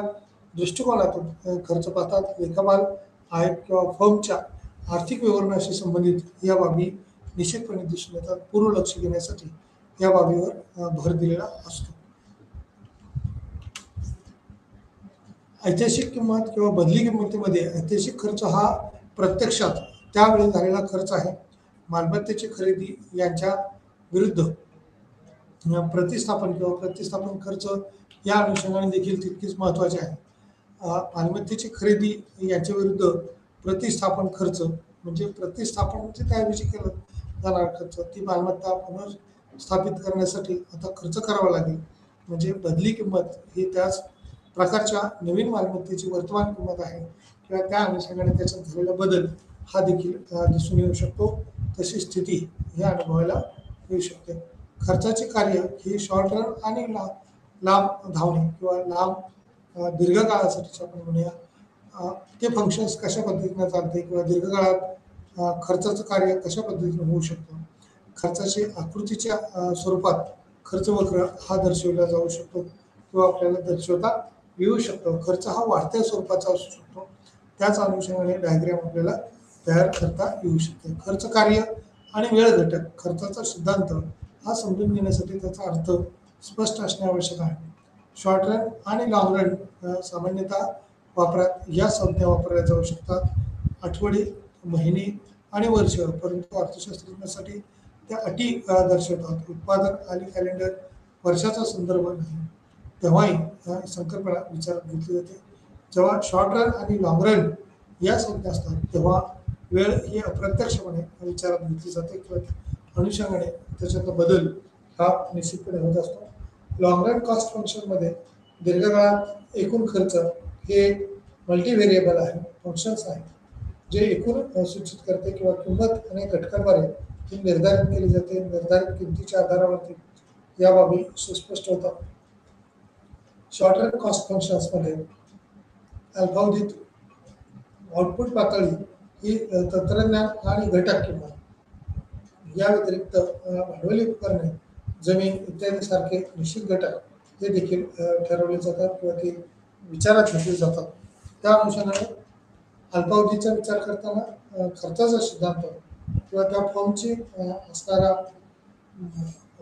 दृष्टिकोनातून खर्च पाहतात. लेखापाल आहेत किंवा फर्मच्या आर्थिक विवरणाशी संबंधित या बाबी निश्चितपणे दिसून येतात. पूर्व लक्ष घेण्यासाठी या बाबीवर भर दिलेला असतो. ऐतिहासिक किंमत किंवा बदली किंमतीमध्ये ऐतिहासिक खर्च हा प्रत्यक्षात त्यावेळी झालेला खर्च आहे. मालमत्तेची खरेदी यांच्या विरुद्ध प्रतिस्थापन किंवा प्रतिस्थापन खर्च या अनुषंगाने देखील तितकीच महत्त्वाचे आहे. मालमत्तेची खरेदी याच्या विरुद्ध प्रतिस्थापन खर्च म्हणजे प्रतिस्थापन म्हणजे त्याऐवजी केलं जाणार खर्च, ती मालमत्ता पुनर्स्थापित करण्यासाठी आता खर्च करावा लागेल. म्हणजे बदली किंमत ही त्याच प्रकारच्या नवीन मालमत्तेची वर्तमान किंमत आहे किंवा त्या अनुषंगाने त्याच्यात झालेला बदल हा देखील दिसून येऊ शकतो. तशी स्थिती ही अनुभवायला येऊ शकते. खर्चाचे कार्य ही शॉर्ट रन आणि लांब धावणे किंवा लांब दीर्घकाळासाठी आपण म्हणूया ते फंक्शन्स कशा पद्धतीने चालते किंवा दीर्घकाळात खर्चाचं कार्य कशा पद्धतीने होऊ शकतं. खर्चाचे आकृतीच्या स्वरूपात खर्च वक्र हा दर्शवला जाऊ शकतो किंवा आपल्याला दर्शवता येऊ शकतो. खर्च हा वाढत्या स्वरूपाचा असू शकतो. त्याच अनुषंगाने डायग्राम आपल्याला तयार करता येऊ शकते. खर्च कार्य आणि वेळ घटक खर्चाचा सिद्धांत हा समजून घेण्यासाठी त्याचा अर्थ स्पष्ट असणे आवश्यक आहे. शॉर्ट रन आणि लॉंग रन सामान्यतः वापरात या संज्ञा वापरल्या जाऊ शकतात. आठवडे, महिने आणि वर्ष, परंतु अर्थशास्त्रज्ञासाठी त्या अटी दर्शवतात. उत्पादन आणि कॅलेंडर वर्षाचा संदर्भ नाही. तेव्हाही संकल्पना विचारात घेतली जाते. जेव्हा शॉर्ट रन आणि लॉंग रन या संज्ञा असतात तेव्हा वेळ ही अप्रत्यक्षपणे विचारात घेतली जाते किंवा अनुषंगाने त्याच्यातला बदल हा निश्चितपणे होत असतो. लॉंग रन कॉस्ट फंक्शनमध्ये दीर्घकाळात एकूण खर्च हे मल्टीव्हेरिएबल आहे फंक्शन्स आहे जे एकूण सूचित करते किंवा किंमत आणि घटकांद्वारे ती निर्धारित केली जाते. निर्धारित किमतीच्या आधारावरती या बाबी सुस्पष्ट होतात. शॉर्ट रन कॉस्ट फंक्शन्समध्ये अल्पावधीत आउटपुट पातळी ही तंत्रज्ञान आणि घटक किंमत या व्यतिरिक्त भांडवली उपकरणे, जमीन इत्यादी सारखे निश्चित घटक हे देखील ठरवले जातात किंवा ते विचारात घेतले जातात. त्या अनुषंगाने अल्पावधीचा विचार करताना खर्चाचा सिद्धांत किंवा त्या फर्मची असणारा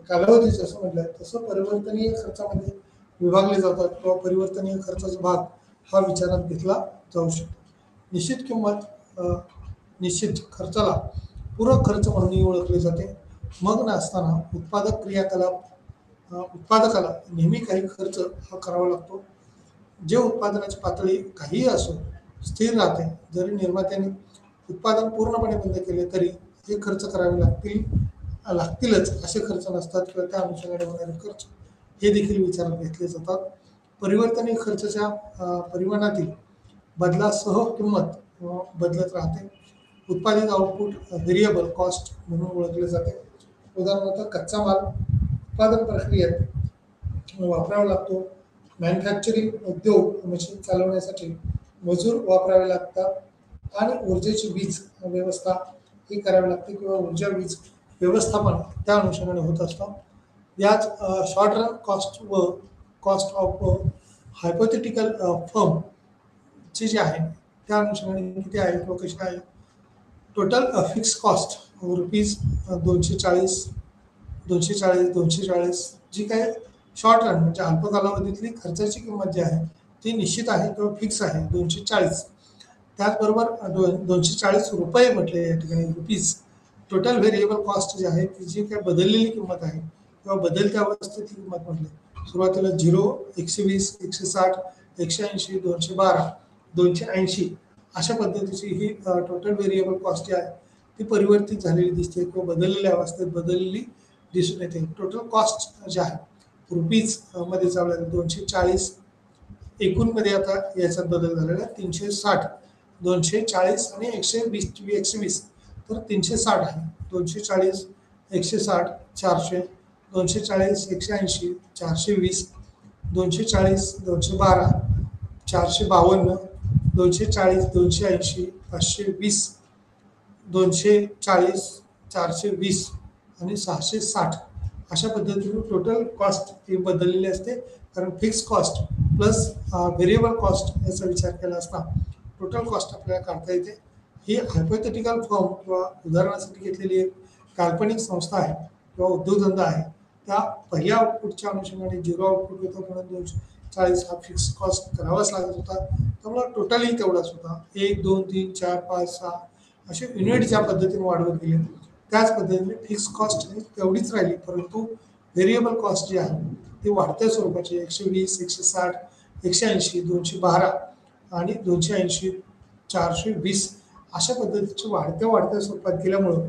कालावधी जसं म्हटलं तसं परिवर्तनीय खर्चामध्ये विभागले जातात किंवा परिवर्तनीय खर्चाचा भाग हा विचारात घेतला जाऊ शकतो. निश्चित किंमत निश्चित खर्चाला पूरक खर्च म्हणूनही ओळखले जाते. मग नसताना उत्पादकाला नेहमी काही खर्च हा करावा लागतो. जे उत्पादनाची पातळी काहीही असो स्थिर राहते. जरी निर्मात्याने उत्पादन पूर्णपणे बंद केले तरी हे खर्च करावे लागतीलच असे खर्च नसतात किंवा त्या अनुषंगाने होणारे खर्च हे देखील विचारात घेतले जातात. परिवर्तनीय खर्चाच्या परिमाणातील बदलासह किंमत बदलत राहते. उत्पादित आउटपुट व्हेरिएबल कॉस्ट म्हणून ओळखले जाते. उदाहरणार्थ कच्चा माल उत्पादन प्रक्रियेत वापरावा लागतो. मॅन्युफॅक्चरिंग उद्योग मशीन चालवण्यासाठी मजूर वापरावे लागतात आणि ऊर्जेची वीज व्यवस्था ही करावी लागते किंवा ऊर्जा वीज व्यवस्थापन त्या अनुषंगाने होत असतं. याच शॉर्ट रन कॉस्ट व कॉस्ट ऑफ हायपोथेटिकल फर्मची जी आहे त्या अनुषंगाने किती आहे किंवा कशी आहे. टोटल फिक्स कॉस्ट रुपीज 240 जी काय शॉर्ट रन म्हणजे अल्प कालावधीतली खर्चाची किंमत जी आहे ती निश्चित आहे किंवा फिक्स आहे 240. त्याचबरोबर 240 रुपये म्हटले या ठिकाणी रुपीज. टोटल व्हेरिएबल कॉस्ट जी आहे ती जी काय बदललेली किंमत आहे किंवा बदलत्या अवस्थेतली किंमत म्हटली. सुरुवातीला 0, 120, 160, 180, 212, 280 अशा पद्धतीची ही टोटल व्हेरिएबल कॉस्ट जी आहे ती परिवर्तित झालेली दिसते किंवा बदललेल्या अवस्थेत बदललेली दिसून येते. टोटल कॉस्ट जी आहे रुपीज मध्ये चाललेलं 240 एकूणमध्ये आता याच्यात बदल झालेला 360, 240 आणि 120 तर 360 आहे. 240, 160, 400, 240, 180, 420, 240, 212, 452, 240, 280, 520, 240, 420 आणि 660 अशा पद्धतीने टोटल कॉस्ट ही बदललेली असते. कारण fix cost plus variable cost याचा विचार केला असता टोटल कॉस्ट आपल्याला काढता येते. ही हायपोथेटिकल फर्म किंवा उदाहरणासाठी घेतलेली एक काल्पनिक संस्था आहे किंवा उद्योगधंदा आहे. त्या पहिल्या आउटपुटच्या अनुषंगाने 0 आउटपुट होतं म्हणून 240 हा फिक्स कॉस्ट करावाच लागत होता. त्यामुळे टोटलही तेवढाच होता. 1, 2, 3, 4, 5, 6 असे युनिट ज्या पद्धतीने वाढवत गेले त्याच पद्धतीने फिक्स कॉस्ट तेवढीच राहिली, परंतु व्हेरिएबल कॉस्ट जी आहे ती वाढत्या स्वरूपाची 120, 160, 180, 212 आणि 280, 420 अशा पद्धतीचे वाढत्या स्वरूपात गेल्यामुळं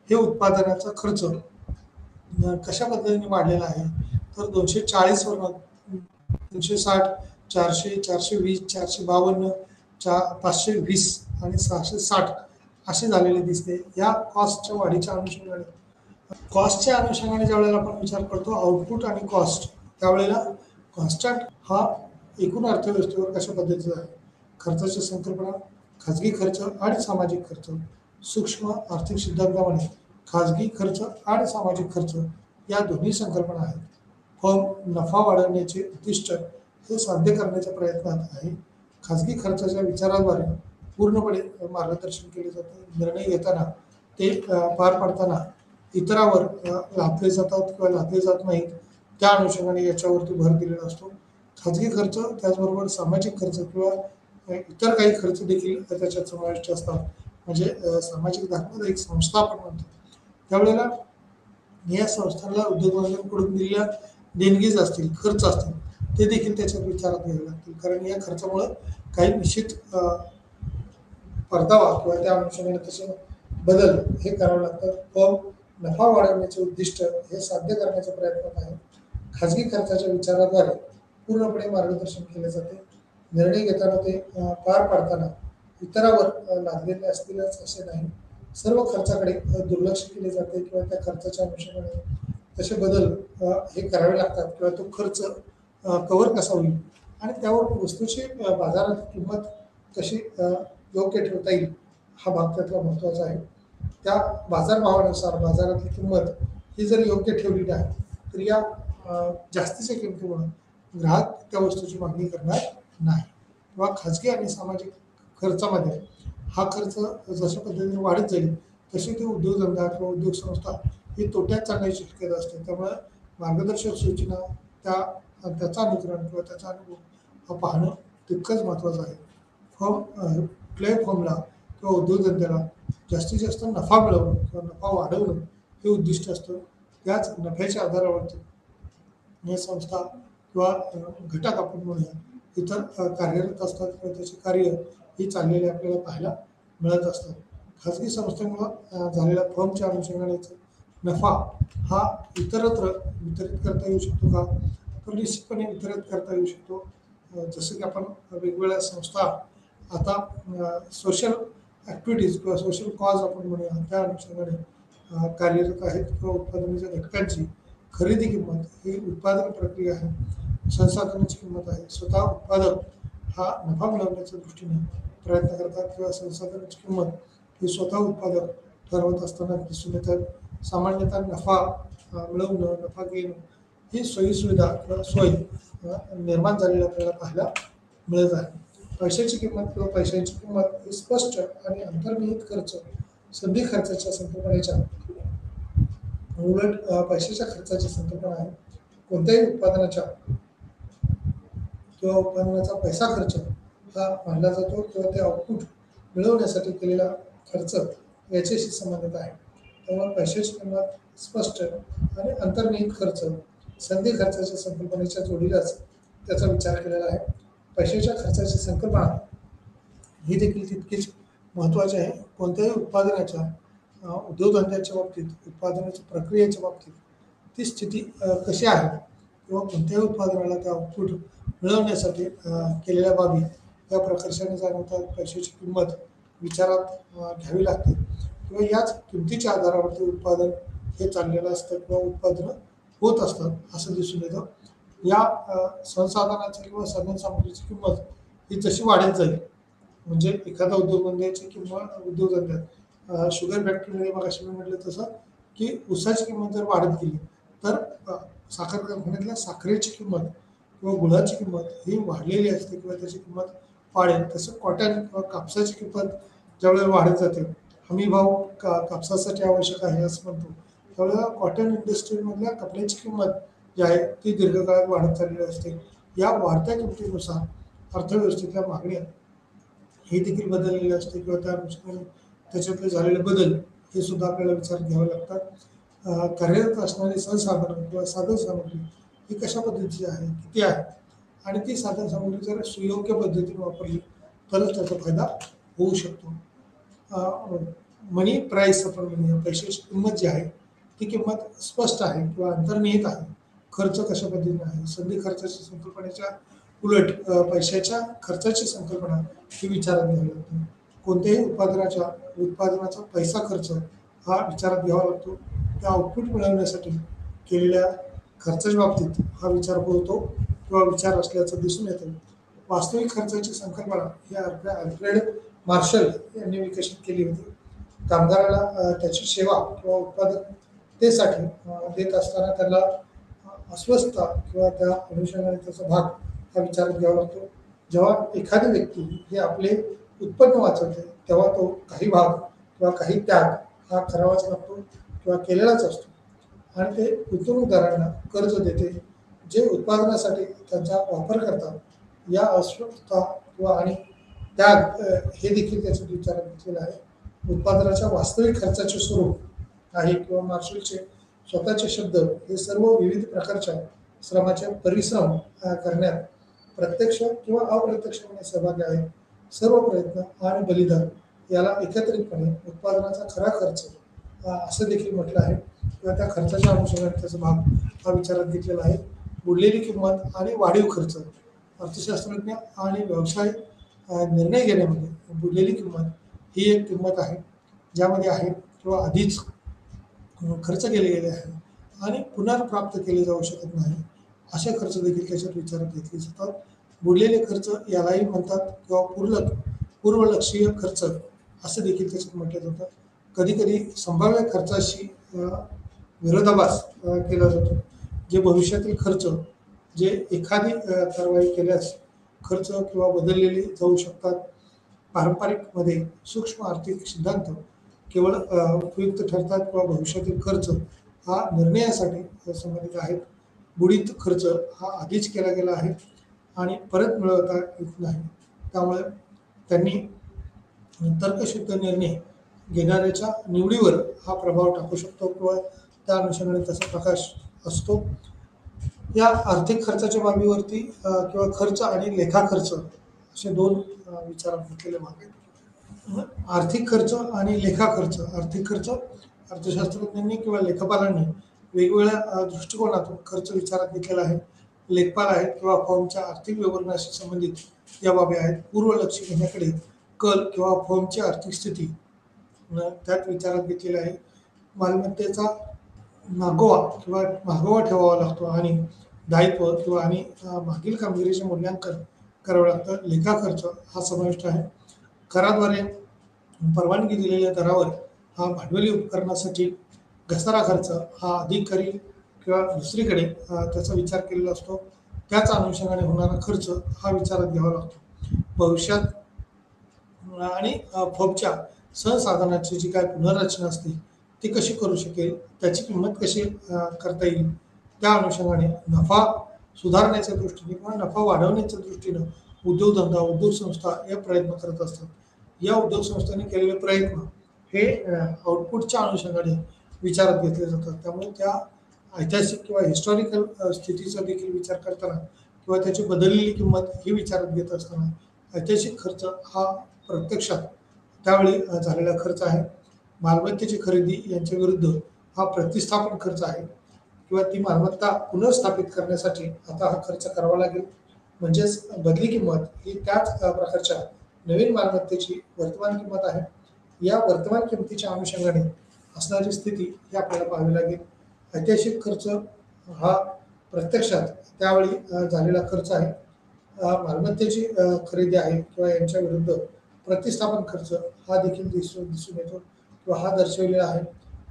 हे उत्पादनाचा खर्च कशा पद्धतीने वाढलेला आहे तर 240 वरून 360, 400, 420, 452, 520 आणि 660 असे झालेले दिसते. या कॉस्टच्या अनुषंगाने ज्यावेळेला आपण विचार करतो आउटपुट आणि कॉस्ट, त्यावेळेला कॉन्स्टंट हा एकूण अर्थव्यवस्थेवर कशा पद्धतीचा आहे. खर्चाची संकल्पना खाजगी खर्च आणि सामाजिक खर्च. सूक्ष्म आर्थिक सिद्धांतामध्ये खाजगी खर्च आणि सामाजिक खर्च या दोन्ही संकल्पना आहेत. फर्म नफा वाढवण्याचे उद्दिष्ट हे साध्य करण्याच्या प्रयत्नात आहे. खाजगी खर्चाच्या विचाराद्वारे पूर्णपणे मार्गदर्शन केले जाते. निर्णय घेताना ते पार पाडताना इतरावर लादले जातात किंवा लादले जात नाहीत त्या अनुषंगाने याच्यावरती भर दिलेला असतो. खाजगी खर्च त्याचबरोबर सामाजिक खर्च किंवा इतर काही खर्च देखील त्याच्यात समाविष्ट असतात. म्हणजे सामाजिक धर्मात एक संस्था आपण म्हणतो त्यावेळेला या संस्थांना उद्योगधंद्यांकडून दिलेल्या देणगीज असतील, खर्च असतील ते देखील त्याच्यात विचारात घ्यावे लागतील. कारण या खर्चामुळं काही निश्चित परतावा किंवा त्या अनुषंगाने तसे बदल हे करावे लागतात. फर्म नफा वाढवण्याचे उद्दिष्ट हे साध्य करण्याच्या प्रयत्नात आहे. खाजगी खर्चाच्या विचाराद्वारे पूर्णपणे मार्गदर्शन केले जाते. निर्णय घेताना ते पार पाडताना इतरावर लादलेले असतीलच असे नाही. सर्व खर्चाकडे दुर्लक्ष केले जाते किंवा त्या खर्चाच्या अनुषंगाने तसे बदल हे करावे लागतात किंवा तो खर्च कव्हर कसा होईल आणि त्यावर वस्तूची बाजारात किंमत कशी योग्य ठेवता येईल हा भाग त्यातला महत्त्वाचा आहे. त्या बाजारभावानुसार बाजारातली किंमत ही जर योग्य ठेवली नाही तर या जास्तीच्या किमतीमुळे ग्राहक त्या वस्तूची मागणी करणार नाही. किंवा खाजगी आणि सामाजिक खर्चामध्ये हा खर्च जशा पद्धतीने वाढत जाईल तशी ती उद्योगधंदा किंवा उद्योग संस्था ही तोट्यात चालण्याची शक्यता असते. त्यामुळे मार्गदर्शक सूचना त्याचा अनुकरण किंवा त्याचा अनुभव पाहणं तितकंच महत्त्वाचं आहे. कुठल्याही फर्मला किंवा उद्योगधंद्याला जास्तीत जास्त नफा मिळवणं किंवा नफा वाढवणं हे उद्दिष्ट असतं. त्याच नफ्याच्या आधारावरती या संस्था किंवा घटक आपण म्हणूया इतर कार्यरत असतात किंवा त्याचे कार्य ही चाललेले आपल्याला पाहायला मिळत असतात. खाजगी संस्थेमुळं झालेल्या फर्मच्या अनुषंगाने नफा हा इतरत्र वितरित करता येऊ शकतो का तर निश्चितपणे वितरित करता येऊ शकतो. जसं की आपण वेगवेगळ्या संस्था आता सोशल ॲक्टिव्हिटीज किंवा सोशल कॉज आपण म्हणूया त्या अनुषंगाने कार्यरत आहेत किंवा उत्पादनाच्या घटकांची खरेदी किंमत ही उत्पादन प्रक्रिया आहे, संसाधनाची किंमत आहे. स्वतः उत्पादक हा नफा मिळवण्याच्या दृष्टीने प्रयत्न करतात किंवा संसाधनाची किंमत ही स्वतः उत्पादक ठरवत असताना दिसून येतात. सामान्यतः नफा मिळवणं, नफा घेणं ही सोयीसुविधा किंवा सोय निर्माण झालेली आपल्याला पाहायला मिळत आहे. पैशाची किंमत किंवा पैशांची किंमत ही स्पष्ट आणि अंतर्निहित खर्च संधी खर्चाच्या संकल्पनेच्या उलट पैशाच्या खर्चाची संकल्पना आहे. कोणत्याही उत्पादनाच्या किंवा उत्पादनाचा पैसा खर्च हा मानला जातो किंवा ते आउटपुट मिळवण्यासाठी केलेला खर्च याच्याशी संबंधित आहे. त्यामुळे पैशाची किंमत स्पष्ट आणि अंतर्निहित खर्च संधी खर्चाच्या संकल्पनेच्या जोडीलाच त्याचा विचार केलेला आहे. पैशाच्या खर्चाची संकल्पना ही देखील तितकीच महत्त्वाची आहे. कोणत्याही उत्पादनाच्या उद्योगधंद्याच्या बाबतीत उत्पादनाच्या प्रक्रियेच्या बाबतीत ती स्थिती कशी आहे किंवा कोणत्याही उत्पादनाला त्या आउटपुट मिळवण्यासाठी केलेल्या बाबी या प्रकर्षाने जाणवतात. पैशाची किंमत विचारात घ्यावी लागते किंवा याच किमतीच्या आधारावरती उत्पादन हे चाललेलं असतं किंवा उत्पादनं होत असतात असं दिसून येतं. या संसाधनाची किंवा साधनसामुग्रीची किंमत ही जशी वाढत जाईल म्हणजे एखादा उद्योगधंद्याची किंवा उद्योगधंद्यात शुगर फॅक्टरीमध्ये मग अशी मी म्हटलं तसं की ऊसाची किंमत जर वाढत गेली तर अ, साखर कारखान्यातल्या साखरेची किंमत किंवा गुळाची किंमत ही वाढलेली असते किंवा त्याची किंमत वाढेल. तसं कॉटन किंवा कापसाची किंमत ज्यावेळेला वाढत जाते, हमी भाव कापसासाठी आवश्यक आहे असं म्हणतो, त्यावेळेला कॉटन इंडस्ट्रीमधल्या कपड्याची किंमत जी आहे ती दीर्घकाळात वाढत चाललेली असते. या वाढत्या किमतीनुसार अर्थव्यवस्थेतल्या मागण्या हे देखील बदललेले असते किंवा त्या अनुषंगाने त्याच्यातले झालेले बदल हे सुद्धा आपल्याला विचारात घ्यावे लागतात. कार्यरत असणारी संसाधनं किंवा साधनसामुग्री ही कशा पद्धतीची आहे, किती आहे आणि ती साधनसामुग्री जर सुयोग्य पद्धतीने वापरली तरच त्याचा फायदा होऊ शकतो. मनी प्राईस आपण म्हणूया, पैशाची किंमत जी आहे ती किंमत स्पष्ट आहे किंवा अंतर्निहित आहे. खर्च कशा पद्धतीने आहे, संधी खर्चाच्या संकल्पनेच्या उलट पैशाच्या खर्चाची संकल्पना ही विचारात घ्यावी लागते. कोणत्याही उत्पादनाचा पैसा खर्च हा विचारात घ्यावा लागतो. त्या आउटपुट मिळवण्यासाठी केलेल्या खर्चाच्या बाबतीत हा विचार होतो किंवा विचार असल्याचं दिसून येतं. वास्तविक खर्चाची संकल्पना ही अल्फ्रेड मार्शल यांनी विकसित केली होती. कामगाराला त्याची सेवा किंवा उत्पादकतेसाठी देत असताना त्याला अस्वस्थता किंवा त्या अनुषंगाने त्याचा भाग हा विचारात घ्यावा लागतो. जेव्हा एखादी व्यक्ती हे आपले उत्पन्न वाचवते तेव्हा तो काही भाग किंवा काही त्याग हा करावाच लागतो किंवा केलेलाच असतो आणि ते गुंतवणूकदारांना कर्ज देते जे उत्पादनासाठी त्यांचा वापर करतात. या अस्वस्थता किंवा आणि त्याग हे देखील त्याच्यात विचारात घेतलेलं आहे. उत्पादनाच्या वास्तविक खर्चाचे स्वरूप आहे किंवा मार्शलचे स्वतःचे शब्द हे सर्व विविध प्रकारच्या श्रमाचे परिश्रम करण्यात प्रत्यक्ष किंवा अप्रत्यक्षपणे सहभागी आहेत. सर्व प्रयत्न आणि बलिदान याला एकत्रितपणे उत्पादनाचा खरा खर्च असं देखील म्हटलं आहे किंवा त्या खर्चाच्या अनुषंगाने त्याचा भाग हा विचारात घेतलेला आहे. बुडलेली किंमत आणि वाढीव खर्च अर्थशास्त्रज्ञ आणि व्यवसाय निर्णय घेण्यामध्ये बुडलेली किंमत ही एक किंमत आहे ज्यामध्ये आहे किंवा आधीच खर्च केले गेले आहे आणि पुनर्प्राप्त केले जाऊ शकत नाही असे खर्च देखील त्याच्यात विचारात घेतले जातात. बुडलेले खर्च यालाही म्हणतात किंवा पूर्वलक्षीय खर्च असं देखील त्याच्यात म्हटलं जातं. कधी कधी संभाव्य खर्चाशी विरोधाभास केला जातो. जे भविष्यातील खर्च जे एखादी कारवाई केल्यास खर्च किंवा बदललेले जाऊ शकतात. पारंपरिकमध्ये सूक्ष्म आर्थिक सिद्धांत केवळ उपयुक्त ठरतात किंवा भविष्यातील खर्च हा निर्णयासाठी संबंधित आहेत. बुडीत खर्च हा आधीच केला गेला आहे आणि परत मिळवता येत नाही. त्यामुळे त्यांनी तर्कशुद्ध निर्णय घेणाऱ्याच्या निवडीवर हा प्रभाव टाकू शकतो किंवा त्या अनुषंगाने त्याचा प्रकाश असतो. या आर्थिक खर्चाच्या बाबीवरती किंवा खर्च आणि लेखा खर्च असे दोन विचारात घेतलेले भाग आहेत. आर्थिक खर्च आणि लेखा खर्च. आर्थिक खर्च अर्थशास्त्रज्ञांनी किंवा लेखापालांनी वेगवेगळ्या दृष्टिकोनातून खर्च विचारात घेतलेला आहे. लेखपाल आहेत किंवा फर्मच्या आर्थिक व्यवहाराशी संबंधित या बाबी आहेत. पूर्वलक्षी घेण्याकडे कल किंवा फर्मची आर्थिक स्थिती त्यात विचारात घेतलेला आहे. मालमत्तेचा मागोवा ठेवावा लागतो आणि दायित्व किंवा आणि मागील कामगिरीचे मूल्यांकन करावं लागतं. लेखा खर्च हा समाविष्ट आहे. कराद्वारे परवानगी दिलेल्या दरावर हा भांडवली उपकरणासाठी घसारा खर्च हा अधिकारी किंवा दुसरीकडे त्याचा विचार केलेला असतो. त्याच अनुषंगाने होणारा खर्च हा विचारात घ्यावा लागतो. भविष्यात आणि फर्मच्या संसाधनाची जी काय पुनर्रचना असते ती कशी करू शकेल, त्याची किंमत कशी करता येईल, त्या अनुषंगाने नफा सुधारण्याच्या दृष्टीने किंवा नफा वाढवण्याच्या दृष्टीनं उद्योगधंदा उद्योग संस्था या प्रयत्न करत असतात. या उद्योग संस्थांनी केलेले प्रयत्न हे आउटपुटच्या अनुषंगाने विचारात घेतले जातात. त्यामुळे त्या ऐतिहासिक किंवा हिस्टॉरिकल स्थितीचा देखील विचार करताना किंवा त्याची बदललेली किंमत ही विचारात घेत असताना ऐतिहासिक खर्च हा प्रत्यक्षात त्यावेळी झालेला खर्च आहे. मालमत्तेची खरेदी यांच्या विरुद्ध हा प्रतिस्थापन खर्च आहे किंवा ती मालमत्ता पुनर्स्थापित करण्यासाठी आता हा खर्च करावा लागेल. म्हणजेच बदली किंमत ही त्याच प्रकारच्या नवीन मालमत्तेची वर्तमान किंमत आहे. या वर्तमान किमतीच्या अनुषंगाने असणारी स्थिती ही आपल्याला पाहावी लागेल. ऐतिहासिक खर्च हा प्रत्यक्षात त्यावेळी झालेला खर्च आहे. मालमत्तेची खरेदी आहे किंवा यांच्या विरुद्ध प्रतिस्थापन खर्च हा देखील दिसून येतो. किंवा हा दर्शवलेला आहे.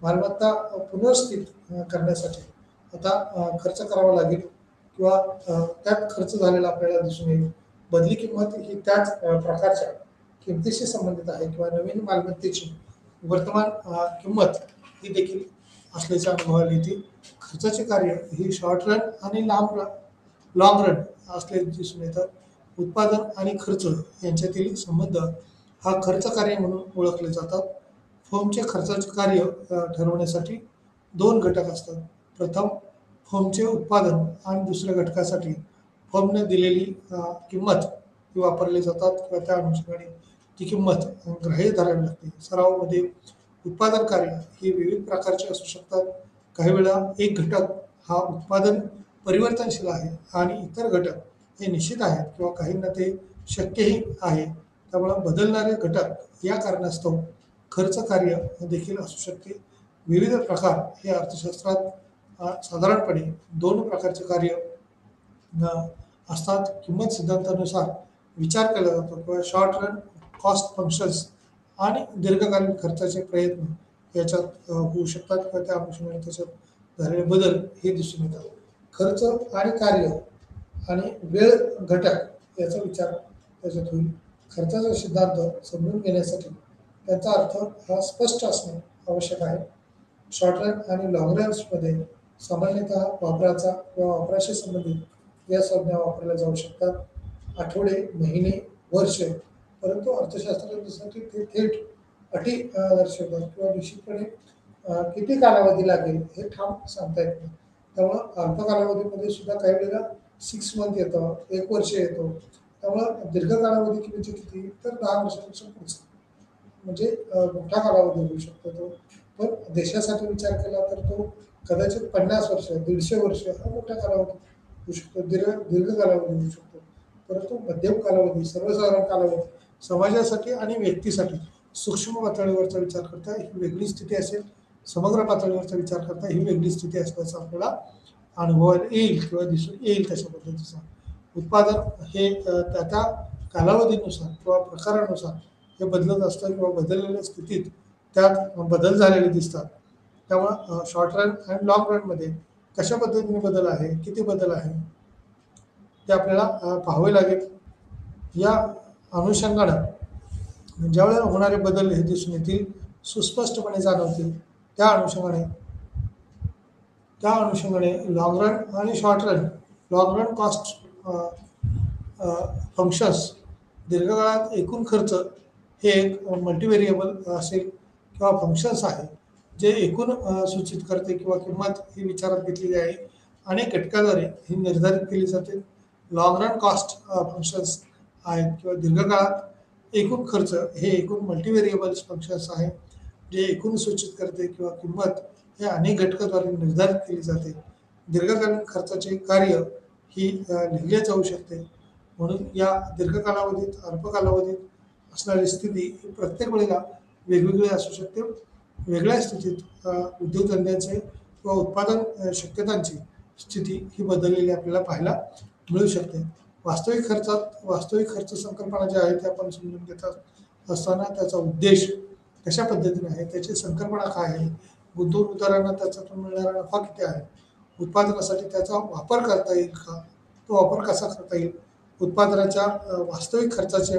मालमत्ता पुनर्स्थित करण्यासाठी आता खर्च करावा लागेल किंवा त्यात खर्च झालेला आपल्याला दिसून येईल. बदली किंमत ही त्याच प्रकारच्या किमतीशी संबंधित आहे किंवा नवीन मालमत्तेची वर्तमान किंमत ही देखील असल्याचे अनुभवायला येते. खर्चाचे कार्य ही शॉर्ट रन आणि लाँग रन असल्याचे दिसून येतात. उत्पादन आणि खर्च यांच्यातील संबंध हा खर्च कार्य म्हणून ओळखले जातात. फर्मचे खर्चाचे कार्य ठरवण्यासाठी दोन घटक असतात. प्रथम फर्मचे उत्पादन आणि दुसऱ्या घटकासाठी फर्मने दिलेली किंमत ही वापरली जातात किंवा त्या अनुषंगाने ती किंमत ग्राह्य धरावी लागते. सरावामध्ये उत्पादन कार्य हे विविध प्रकारचे असू शकतात. काही वेळा एक घटक हा उत्पादन परिवर्तनशील आहे आणि इतर घटक हे निश्चित आहेत किंवा काहींना ते शक्यही आहे. त्यामुळे बदलणारे घटक या कारणास्तव खर्च कार्य देखील असू शकते. विविध प्रकार हे अर्थशास्त्रात साधारणपणे दोन प्रकारचे कार्य असतात. किंमत सिद्धांतानुसार विचार केला जातो किंवा शॉर्ट रन कॉस्ट फंक्शन्स आणि दीर्घकालीन खर्चाचे प्रयत्न याच्यात होऊ शकतात किंवा त्या अनुषंगाने त्याच्यात झालेले बदल हे दिसून येतात. खर्च आणि कार्य आणि वेळ घटक याचा विचार त्याच्यात होईल. खर्चाचा सिद्धांत समजून घेण्यासाठी त्याचा अर्थ हा स्पष्ट असणे आवश्यक आहे. शॉर्ट रन आणि लॉंग रन्समध्ये सामान्यतः वापराचा किंवा वापराशी संबंधित या संज्ञा वापरल्या जाऊ शकतात. आठवडे, महिने, वर्ष, परंतु अर्थशास्त्रासाठी ते थेट अटी दर्शवतात किंवा निश्चितपणे किती कालावधी लागेल हे ठाम सांगता येत नाही. त्यामुळं अल्प कालावधीमध्ये सुद्धा काही वेळेला 6 मंथ येतं, 1 वर्ष येतो. त्यामुळं दीर्घ कालावधी म्हणजे किती तर 10 वर्षापेक्षा पुढचा म्हणजे मोठा कालावधी होऊ शकतो तो. पण देशासाठी विचार केला तर तो कदाचित 50 वर्ष, 150 वर्ष हा मोठा कालावधी होऊ शकतो. दीर्घ कालावधी होऊ शकतो. परंतु मध्यम कालावधी, सर्वसाधारण कालावधी समाजासाठी आणि व्यक्तीसाठी सूक्ष्म पातळीवरचा विचार करता ही वेगळी स्थिती असेल. समग्र पातळीवरचा विचार करता ही वेगळी स्थिती असल्याचा आपल्याला अनुभवायला येईल किंवा दिसून येईल. तशा पद्धतीचा उत्पादन हे त्या त्या कालावधीनुसार किंवा प्रकारानुसार हे बदलत असतं किंवा बदललेल्या स्थितीत त्यात बदल झालेले दिसतात. त्यामुळं शॉर्ट रन आणि लाँग रनमध्ये कशा पद्धतीने बदल आहे, किती बदल आहे ते आपल्याला पाहावे लागेल. या अनुषंगानं ज्यावेळेला होणारे बदल हे दिसून येतील, सुस्पष्टपणे जाणवतील. त्या अनुषंगाने लाँग रन आणि short run, long run cost functions दीर्घकाळात एकूण खर्च हे एक मल्टीव्हेरिएबल असेल किंवा फंक्शन्स आहे जे एकूण सूचित करते किंवा किंमत ही विचारात घेतलेली आहे. अनेक घटकाद्वारे ही निर्धारित केली जाते. लाँग रन कॉस्ट फंक्शन्स आहेत किंवा दीर्घकाळात एकूण खर्च हे एकूण मल्टीव्हेरिएबल्स फंक्शन्स आहे जे एकूण सूचित करते किंवा किंमत हे अनेक घटकाद्वारे निर्धारित केली जाते. दीर्घकालीन खर्चाचे कार्य ही लिहिले जाऊ शकते. म्हणून या दीर्घ कालावधीत, अल्प कालावधीत असणारी स्थिती ही प्रत्येक वेळेला वेगवेगळी असू शकते. वेगळ्या स्थितीत उद्योगधंद्यांचे किंवा उत्पादन शक्यतांची स्थिती ही बदललेली आपल्याला पाहायला मिळू शकते. वास्तविक खर्च संकल्पना ज्या आहेत त्या आपण समजून घेत असताना त्याचा उद्देश कशा पद्धतीने आहे, त्याची संकल्पना काय आहे, गुंतवणूकदारांना त्याच्यातून मिळणारा नफा किती आहे, उत्पादनासाठी त्याचा वापर करता येईल का, तो वापर कसा करता येईल, उत्पादनाच्या वास्तविक खर्चाचे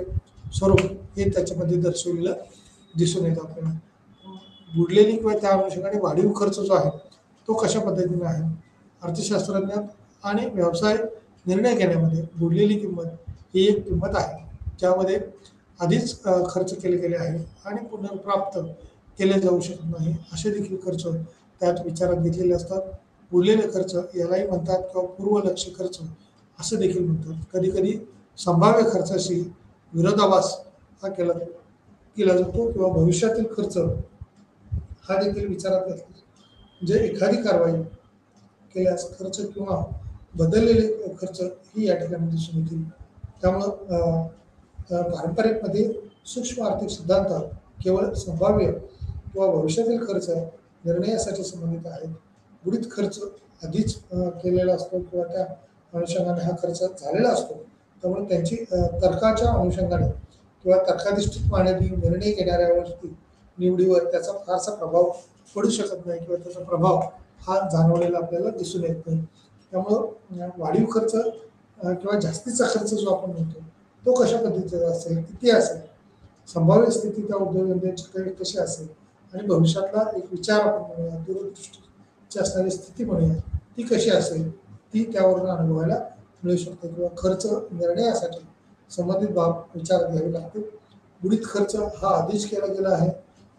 स्वरूप हे त्याच्यामध्ये दर्शवलेलं दिसून येतं आपल्याला. बुडलेली किंवा त्या अनुषंगाने वाढीव खर्च जो आहे तो कशा पद्धतीने आहे. अर्थशास्त्रज्ञ आणि व्यवसाय निर्णय घेण्यामध्ये बुडलेली किंमत ही एक किंमत आहे ज्यामध्ये आधीच खर्च केले गेले आहे आणि पुनर्प्राप्त केले जाऊ शकत नाही असे देखील खर्च त्यात विचारात घेतलेले असतात. बुडलेले खर्च यालाही म्हणतात किंवा पूर्वलक्ष्य खर्च असं देखील म्हणतात. कधी कधी संभाव्य खर्चाशी विरोधाभास हा केला जातो किंवा भविष्यातील खर्च हा देखील विचारात घेतला. म्हणजे एखादी कारवाई केल्यास खर्च किंवा बदललेले खर्च ही या ठिकाणी दिसून येतील. त्यामुळं पारंपरिकमध्ये सूक्ष्म आर्थिक सिद्धांत केवळ संभाव्य किंवा भविष्यातील खर्च निर्णयासाठी संबंधित आहेत. बुडीत खर्च आधीच केलेला असतो किंवा त्या अनुषंगाने हा खर्च झालेला असतो. त्यामुळे त्यांची तर्काच्या अनुषंगाने किंवा तर्काधिष्ठित मांडणी निर्णय घेणाऱ्यावरती निवडीवर त्याचा फारसा प्रभाव पडू शकत नाही किंवा त्याचा प्रभाव हा जाणवलेला आपल्याला दिसून येत नाही. त्यामुळं वाढीव खर्च किंवा जास्तीचा खर्च जो आपण म्हणतो तो कशा पद्धतीचा असेल, किती असेल, संभाव्य स्थिती त्या उद्योगधंद्याची कशी असेल आणि भविष्यातला एक विचार आपण म्हणूया, दूरदृष्टीची असणारी स्थिती म्हणूया, ती कशी असेल ती त्यावरून अनुभवायला मिळू शकते किंवा खर्च निर्णयासाठी संबंधित बाब विचारात घ्यावी लागते. बुडीत खर्च हा आधीच केला गेला आहे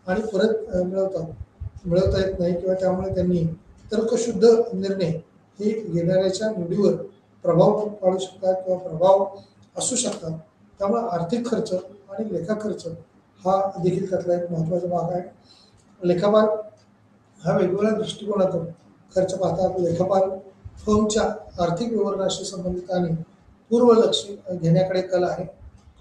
आणि परत मिळवता येत नाही किंवा त्यामुळे त्यांनी तर्कशुद्ध निर्णय हे घेणाऱ्याच्या निवडीवर प्रभाव पाडू शकतात किंवा प्रभाव असू शकतात. त्यामुळे आर्थिक खर्च आणि लेखा खर्च हा देखील त्यातला एक महत्त्वाचा भाग आहे. लेखापाल हा वेगवेगळ्या दृष्टिकोनातून खर्च पाहतात. लेखापाल फर्मच्या आर्थिक विवरणाशी संबंधित आणि पूर्वलक्षी घेण्याकडे कल आहे.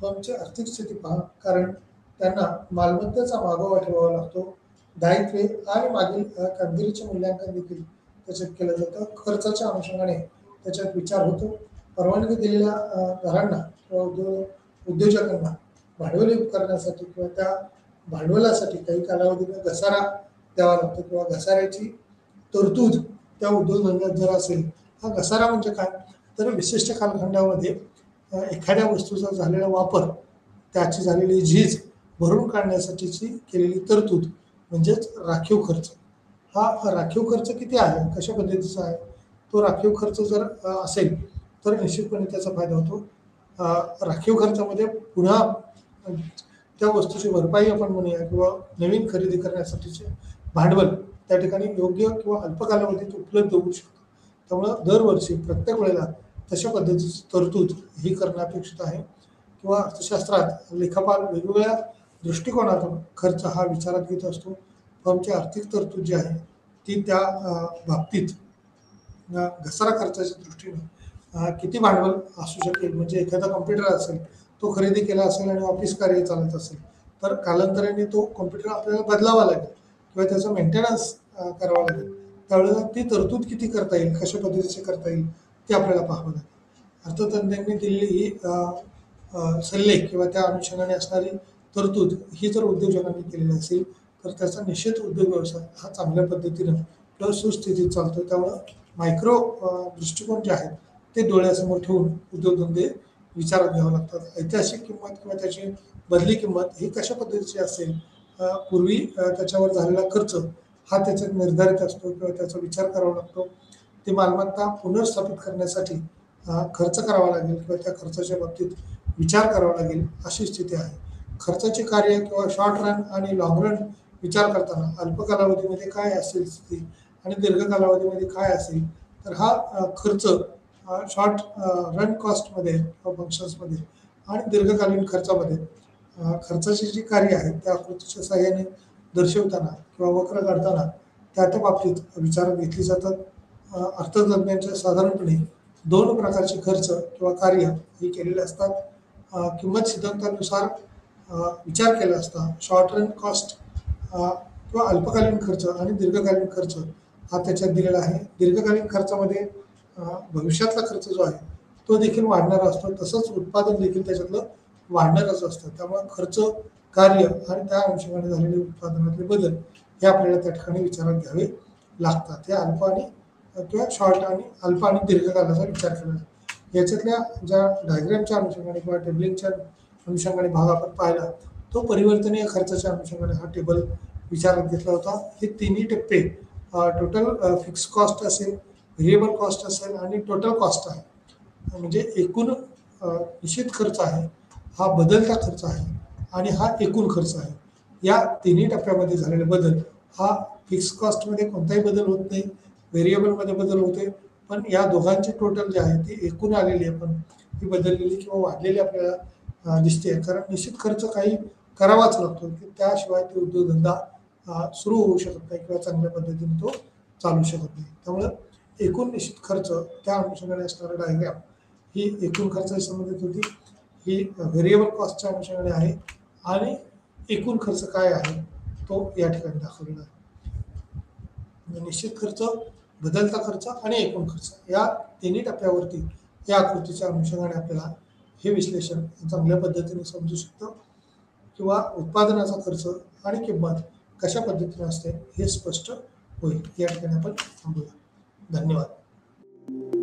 फर्मची आर्थिक स्थिती पहा, कारण त्यांना मालमत्तेचा मागोवा ठेवावा लागतो. दायित्वे आणि मागील कामगिरीचे मूल्यांकन देखील त्याच्यात केलं जातं. खर्चाच्या अनुषंगाने त्याच्यात विचार होतो. परवानगी दिलेल्या घरांना किंवा उद्योजकांना भांडवली करण्यासाठी किंवा त्या भांडवलासाठी काही कालावधीने घसारा द्यावा लागतो किंवा घसाऱ्याची तरतूद त्या उद्योगधंद्यात जर असेल, हा घसारा म्हणजे काय, तर विशिष्ट कालखंडामध्ये एखाद्या वस्तूचा झालेला वापर, त्याची झालेली झीज भरून काढण्यासाठीची केलेली तरतूद म्हणजेच राखीव खर्च. हा राखीव खर्च किती आहे, कशा पद्धतीचा आहे, तो राखीव खर्च जर असेल तर निश्चितपणे त्याचा फायदा होतो. राखीव खर्चामध्ये पुन्हा त्या वस्तूची भरपाई आपण म्हणूया किंवा नवीन खरेदी करण्यासाठीचे भांडवल त्या ठिकाणी योग्य किंवा अल्प कालावधीत उपलब्ध होऊ शकतं. त्यामुळं दरवर्षी प्रत्येक वेळेला तशा पद्धतीची तरतूद ही करणं अपेक्षित आहे. किंवा अर्थशास्त्रात लेखापाल वेगवेगळ्या दृष्टिकोनातून खर्च हा विचारात घेत असतो. फर्मची आर्थिक तरतूद जी आहे ती त्या बाबतीत घसारा खर्चाच्या दृष्टीने किती भांडवल असू शकेल, म्हणजे एखादा कॉम्प्युटर असेल, तो खरेदी केला असेल आणि ऑफिस कार्य चालत असेल तर कालांतराने तो कॉम्प्युटर आपल्याला बदलावा लागेल किंवा त्याचं मेंटेनन्स करावं लागेल. त्यावेळेला ती तरतूद किती करता येईल, कशा पद्धतीचे करता येईल ते आपल्याला पाहावं लागेल. अर्थतज्ञांनी दिलेली ही सल्ले किंवा त्या अनुषंगाने असणारी तरतूद ही जर उद्योजकांनी केलेली असेल तर त्याचा निश्चित उद्योग व्यवसाय हा चांगल्या पद्धतीनं किंवा सुस्थितीत चालतो. त्यामुळं मायक्रो दृष्टिकोन जे आहेत ते डोळ्यासमोर ठेवून उद्योगधंदे विचारात घ्यावे लागतात. ऐतिहासिक किंमत किंवा त्याची बदली किंमत ही कशा पद्धतीची असेल, पूर्वी त्याच्यावर झालेला खर्च हा त्याच्यात निर्धारित असतो किंवा त्याचा विचार करावा लागतो. ती मालमत्ता पुनर्स्थापित करण्यासाठी खर्च करावा लागेल किंवा त्या खर्चाच्या बाबतीत विचार करावा लागेल, अशी स्थिती आहे. खर्चाचे कार्य किंवा शॉर्ट रन आणि लाँग रन विचार करताना अल्प कालावधीमध्ये काय असेल स्थिती आणि दीर्घ कालावधीमध्ये काय असेल, तर हा खर्च शॉर्ट रन कॉस्टमध्ये किंवा फंक्शन्समध्ये आणि दीर्घकालीन खर्चामध्ये खर्चाची जी कार्य आहेत त्या आकृतीच्या सहाय्याने दर्शवताना किंवा वक्र काढताना त्या बाबतीत विचारात घेतली जातात. अर्थतज्ञांच्या साधारणपणे दोन प्रकारचे खर्च किंवा कार्य हे केलेले असतात. किंमत सिद्धांतानुसार विचार केला असता शॉर्ट रन कॉस्ट किंवा अल्पकालीन खर्च आणि दीर्घकालीन खर्च हा त्याच्यात दिलेला आहे. दीर्घकालीन खर्चामध्ये भविष्यातला खर्च जो आहे तो देखील वाढणारा असतो, तसंच उत्पादन देखील त्याच्यातलं वाढणारच असतं. त्यामुळे खर्च, कार्य आणि त्या अनुषंगाने झालेले उत्पादनातले बदल हे आपल्याला त्या ठिकाणी विचारात घ्यावे लागतात. हे अल्प आणि किंवा शॉर्ट आणि अल्प आणि दीर्घकालाचा विचार केला जातो. याच्यातल्या ज्या डायग्रामच्या अनुषंगाने किंवा टेबलिंगच्या अनुषंगाने भाग आपण पाहिला तो परिवर्तनीय खर्चाच्या अनुषंगाने हा टेबल विचारात घेतला होता. हे तिन्ही टप्पे टोटल फिक्स कॉस्ट असेल, व्हेरिएबल कॉस्ट असेल आणि टोटल कॉस्ट आहे, म्हणजे एकूण निश्चित खर्च आहे, हा बदलता खर्च आहे आणि हा एकूण खर्च आहे. या तिन्ही टप्प्यामध्ये झालेले बदल हा फिक्स कॉस्टमध्ये कोणताही बदल होत नाही, व्हेरिएबलमध्ये बदल होते, पण या दोघांची टोटल जी आहे ती एकूण आलेली आहे, पण ती बदललेली किंवा वाढलेली आपल्याला दिसते. कारण निश्चित खर्च काही करावाच लागतो की त्याशिवाय ते उद्योगधंदा सुरू होऊ शकत नाही किंवा चांगल्या पद्धतीने तो चालू शकत नाही. त्यामुळं एकूण निश्चित खर्च त्या अनुषंगाने असणारा डायग्राम ही एकूण खर्चाशी संबंधित होती, ही व्हेरिएबल कॉस्टच्या अनुषंगाने आहे आणि एकूण खर्च काय आहे तो या ठिकाणी दाखवलेला आहे. निश्चित खर्च, बदलता खर्च आणि एकूण खर्च या तिन्ही टप्प्यावरती या आकृतीच्या अनुषंगाने आपल्याला हे विश्लेषण चांगल्या पद्धतीने समजू शकतं. किंवा उत्पादनाचा खर्च आणि किंमत कशा पद्धतीने असते हे स्पष्ट होईल. या ठिकाणी आपण थांबूया. धन्यवाद.